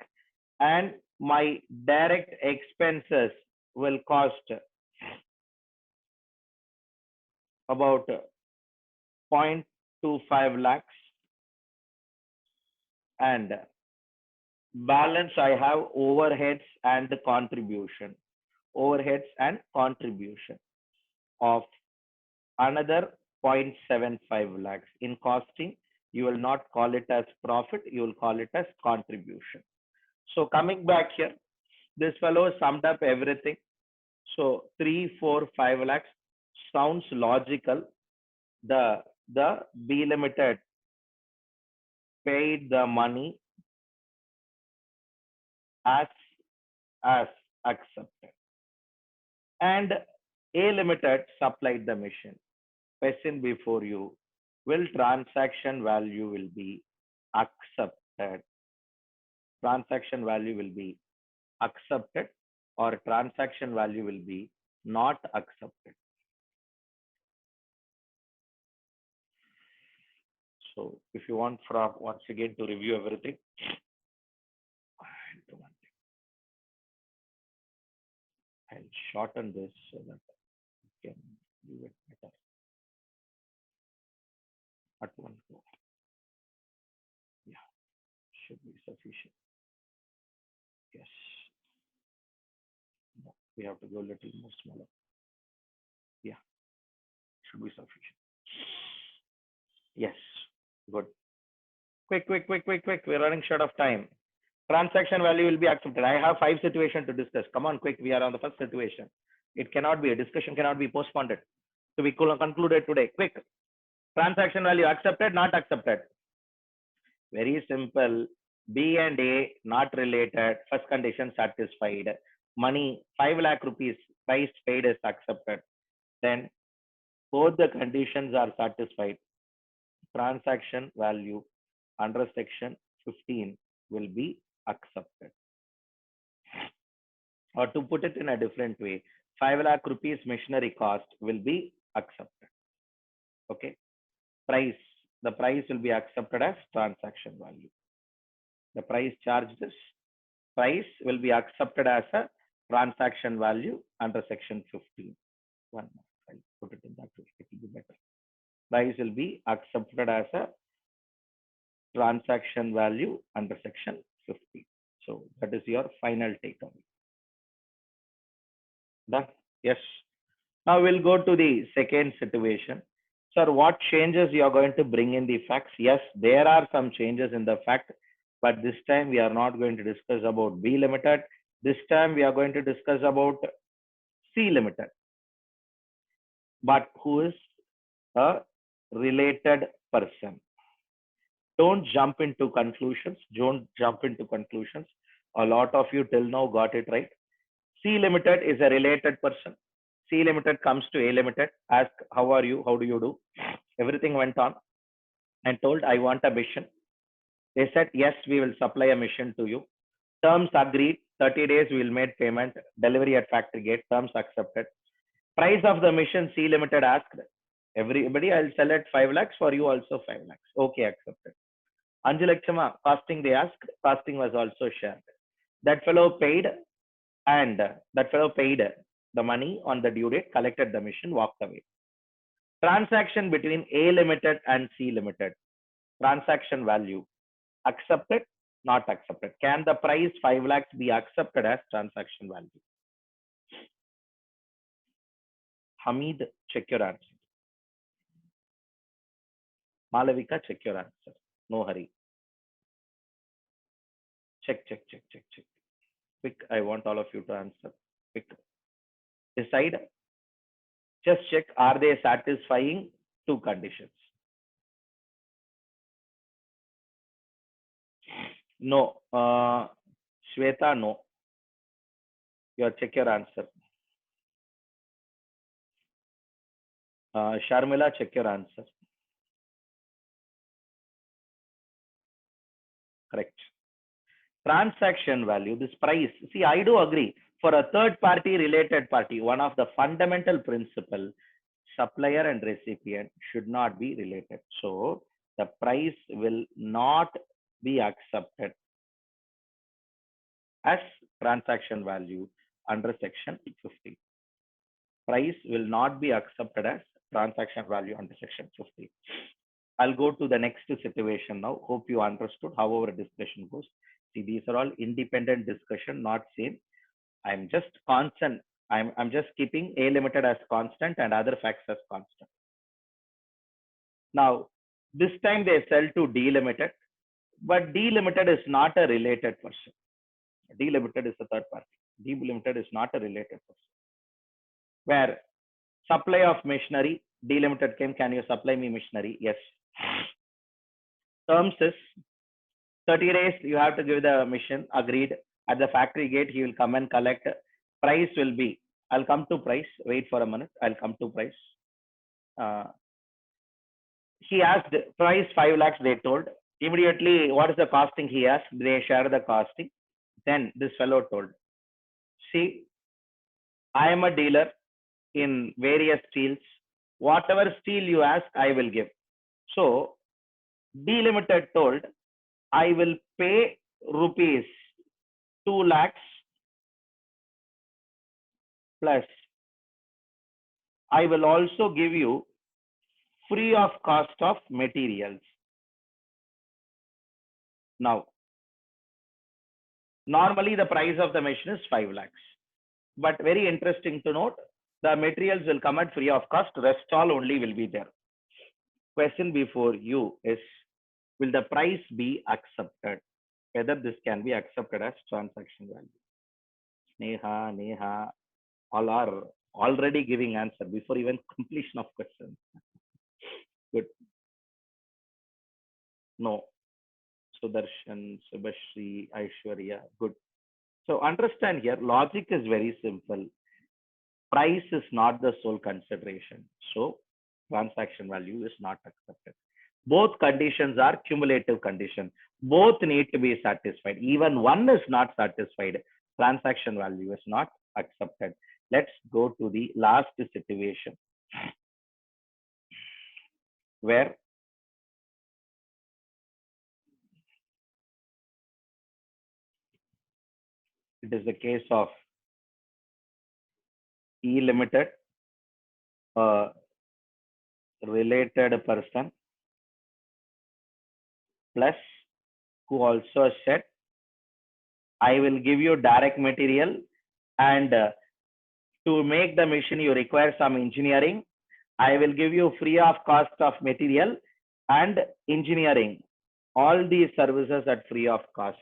And my direct expenses will cost about 0.25 lakhs. And balance I have overheads and contribution. Overheads and contribution of another 0.75 lakhs. In costing, you will not call it as profit, you will call it as contribution. So coming back here, this fellow summed up everything. So 3, 4, 5 lakhs sounds logical. The B Limited paid the money as accepted. And A Limited supplied the machine. Question before you, will transaction value will be accepted? Transaction value will be accepted or transaction value will be not accepted. So if you want from once again to review everything, I'll shorten this so that you can do it better at one go. Yeah, should be sufficient. Yes. No, we have to go a little more smaller. Yeah, should be sufficient. Yes, good. Quick. We're running short of time. Transaction value will be accepted. I have 5 situations to discuss. Come on, quick. We are on the first situation. It cannot be, a discussion cannot be postponed. So we concluded today. Quick. Transaction value accepted, not accepted. Very simple. B and A not related. First condition satisfied. Money 5 lakh rupees price paid is accepted. Then both the conditions are satisfied. Transaction value under section 15 will be accepted. Or to put it in a different way, 5 lakh rupees machinery cost will be accepted. Okay. The price will be accepted as transaction value. The price charged is price will be accepted as a transaction value under section 15. One more. I'll put it in that way. It will be better. Price will be accepted as a transaction value under section 15. So that is your final takeaway. Done? Yes. Now we'll go to the second situation. Sir, what changes you are going to bring in the facts? Yes, there are some changes in the fact, but this time we are not going to discuss about B Limited. This time we are going to discuss about C Limited. But who is a related person? Don't jump into conclusions. Don't jump into conclusions. A lot of you till now got it right. C Limited is a related person. C Limited comes to A Limited, ask, how are you? How do you do? Everything went on and told, I want a mission. They said, yes, we will supply a mission to you. Terms agreed. 30 days we will make payment. Delivery at factory gate. Terms accepted. Price of the mission, C Limited asked, everybody, I'll sell at 5 lakhs, for you also 5 lakhs. Okay, accepted. Anjalakshama, costing they asked, costing was also shared. That fellow paid, and that fellow paid the money on the due date, collected the mission, walked away. Transaction between A Limited and C Limited. Transaction value accepted, not accepted. Can the price 5 lakhs be accepted as transaction value? Hamid, check your answer. Malavika, check your answer. No hurry. Check. Quick, I want all of you to answer. Quick. Decide. Just check, are they satisfying 2 conditions? No. Shweta, no. Check your answer. Sharmila, check your answer. Correct. Transaction value, this price. See, I do agree. For a third party, related party, one of the fundamental principle, supplier and recipient should not be related. So the price will not be accepted as transaction value under section 50. Price will not be accepted as transaction value under section 50. I'll go to the next situation now. Hope you understood however discussion goes. See, these are all independent discussion, not same. I'm just constant. I'm just keeping A Limited as constant and other facts as constant. Now, this time they sell to D Limited, but D Limited is not a related person. D Limited is a third party. D Limited is not a related person. Where supply of machinery, D Limited came, can you supply me machinery? Yes. Terms is 30 days you have to give the machine, agreed. At the factory gate, he will come and collect. Price will be, I'll come to price. Wait for a minute. I'll come to price. Uh, he asked price 5 lakhs, they told. Immediately, what is the costing he asked? They share the costing. Then this fellow told, see, I am a dealer in various steels. Whatever steel you ask, I will give. So, D Limited told, I will pay rupees 2 lakhs plus I will also give you free of cost of materials. Now, normally the price of the machine is 5 lakhs. But very interesting to note, the materials will come at free of cost, rest all only will be there. Question before you is, will the price be accepted? Whether this can be accepted as transaction value. Neha, all are already giving answer before even completion of question. Good. No. Sudarshan, Subhashri, Aishwarya. Good. So understand here, logic is very simple. Price is not the sole consideration. So transaction value is not accepted. Both conditions are cumulative condition. Both need to be satisfied. Even one is not satisfied. Transaction value is not accepted. Let's go to the last situation where it is the case of E Limited, a related person, plus who also said, I will give you direct material and to make the machine you require some engineering. I will give you free of cost of material and engineering. All these services at free of cost.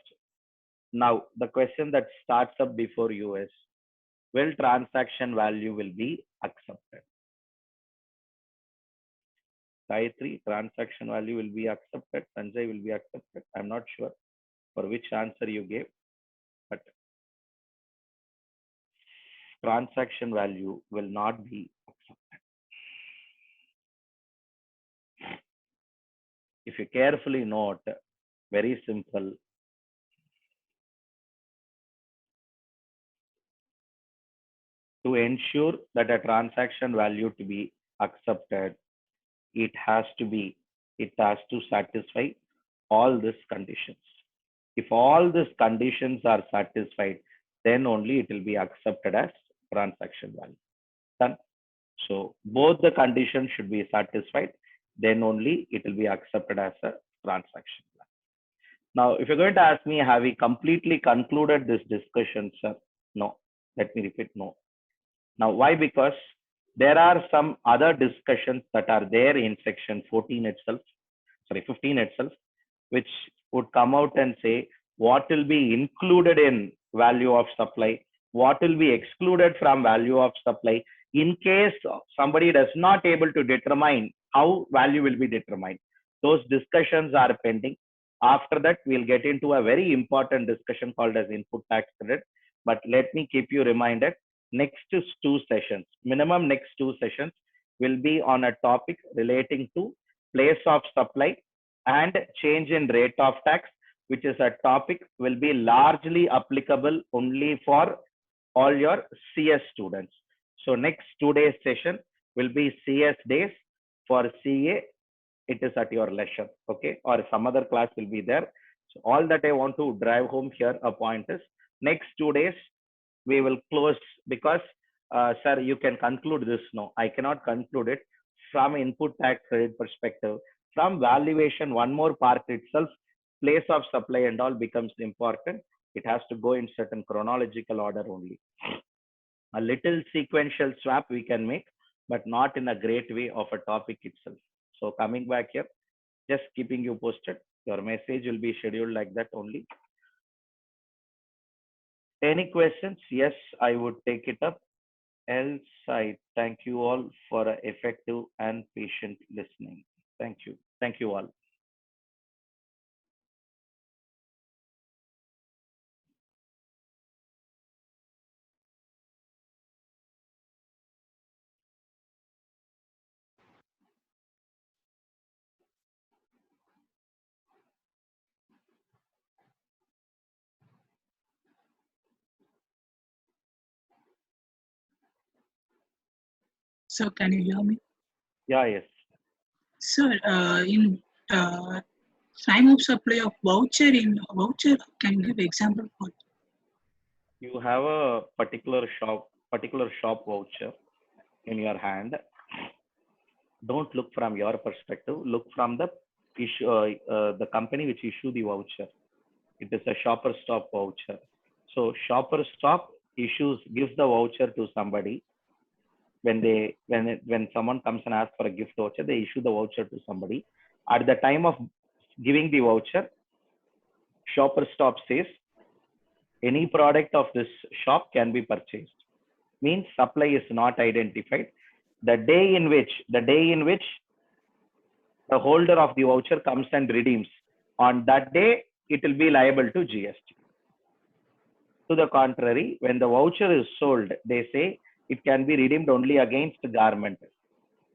Now, the question that starts up before you is, will transaction value will be accepted? Gayatri, transaction value will be accepted. Sanjay will be accepted. I'm not sure for which answer you gave, but transaction value will not be accepted. If you carefully note, very simple. To ensure that a transaction value to be accepted, it has to satisfy all these conditions. If all these conditions are satisfied, then only it will be accepted as transaction value. Done. So both the conditions should be satisfied, then only it will be accepted as a transaction value. Now, if you're going to ask me, have we completely concluded this discussion, sir? No. Let me repeat, no. Now, why? Because there are some other discussions that are there in section 14 itself, 15 itself, which would come out and say what will be included in value of supply, what will be excluded from value of supply in case somebody does not able to determine how value will be determined. Those discussions are pending. After that, we'll get into a very important discussion called as input tax credit. But let me keep you reminded, next 2 sessions, minimum next 2 sessions will be on a topic relating to place of supply and change in rate of tax, which is a topic will be largely applicable only for all your CS students. So next 2 days session will be CS days. For CA, it is at your leisure, okay? Or some other class will be there. So all that I want to drive home here a point is, next 2 days we will close because sir, you can conclude this. No, I cannot conclude it from input tax credit perspective. From valuation, one more part itself, place of supply and all becomes important. It has to go in certain chronological order only. A little sequential swap we can make, but not in a great way of a topic itself. So coming back here, just keeping you posted. Your message will be scheduled like that only. Any questions? Yes, I would take it up. Else, I thank you all for effective and patient listening. Thank you. Thank you all. So can you hear me? Yeah, yes. Sir, in time of supply of voucher, can you give example for? You have a particular shop voucher in your hand. Don't look from your perspective. Look from the company which issue the voucher. It is a shopper stop voucher. So shopper stop gives the voucher to somebody when someone comes and asks for a gift voucher, they issue the voucher to somebody. At the time of giving the voucher, shopper stop says any product of this shop can be purchased. Means supply is not identified. The day in which the holder of the voucher comes and redeems, on that day it will be liable to GST. To the contrary, when the voucher is sold, they say it can be redeemed only against the garment.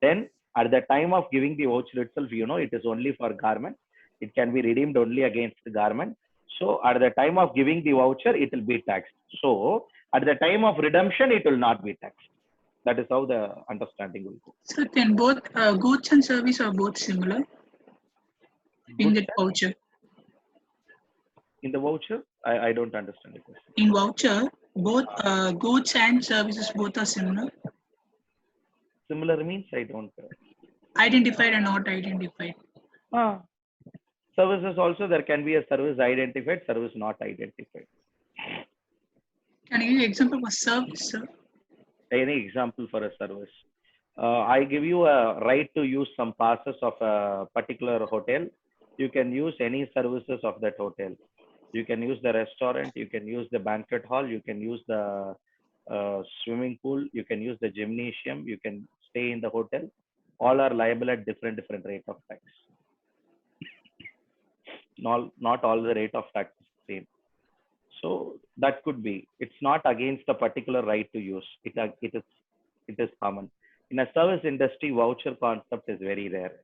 Then at the time of giving the voucher itself, it is only for garment. It can be redeemed only against the garment. So at the time of giving the voucher, it will be taxed. So at the time of redemption, it will not be taxed. That is how the understanding will go. So then both goods and service are both similar in Goods that voucher. in the voucher, I don't understand the question. In voucher, both goods and services both are similar. Similar means I don't. Identified and not identified. Ah, services also, there can be a service identified, service not identified. Can you give example for service, sir? Any example for a service? I give you a right to use some passes of a particular hotel. You can use any services of that hotel. You can use the restaurant, you can use the banquet hall, you can use the swimming pool, you can use the gymnasium, you can stay in the hotel. All are liable at different rate of tax. Not all the rate of tax is the same. So that could be. It's not against the particular right to use. It is common. In a service industry, voucher concept is very rare.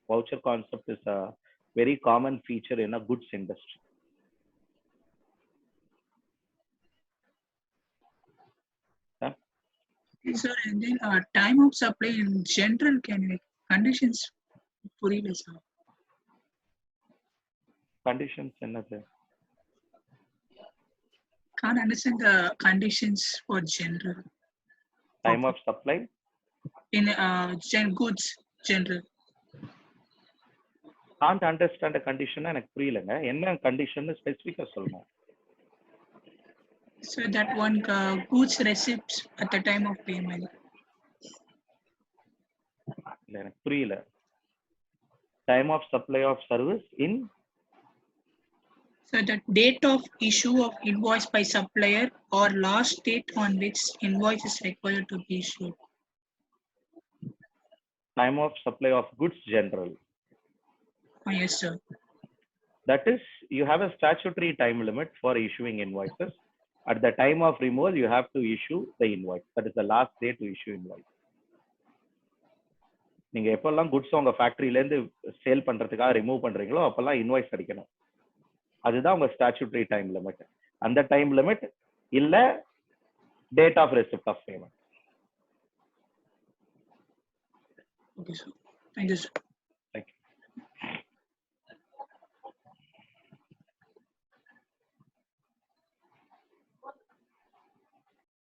Voucher concept is a very common feature in a goods industry. Yeah? Sir, and then time of supply in general, can you conditions புரியல sir. Conditions என்னது? Can't understand the conditions for general. Time of supply? In goods general. Can't understand a condition எனக்கு புரியலங்க. என்ன condition ஸ்பெசிஃபிக்கா சொல்லணும். So that one goods receipts at the time of payment. இல்ல எனக்கு புரியல. Time of supply of service in? So the date of issue of invoice by supplier or last date on which invoice is required to be issued. Time of supply of goods general. Oh, yes, sir. That is, you have a statutory time limit for issuing invoices. At the time of removal, you have to issue the invoice. That is the last day to issue invoice. நீங்க எப்பெல்லாம் goods உங்க ஃபேக்டரியில இருந்து sale பண்றதுக்காக remove பண்றீங்களோ அப்பெல்லாம் invoice அடிக்கணும். அதுதான் உங்க ஸ்டாச்சுட்டரி டைம் லிமிட். அந்த டைம் லிமிட் இல்ல date of receipt of payment. Okay, sir. Thank you, sir.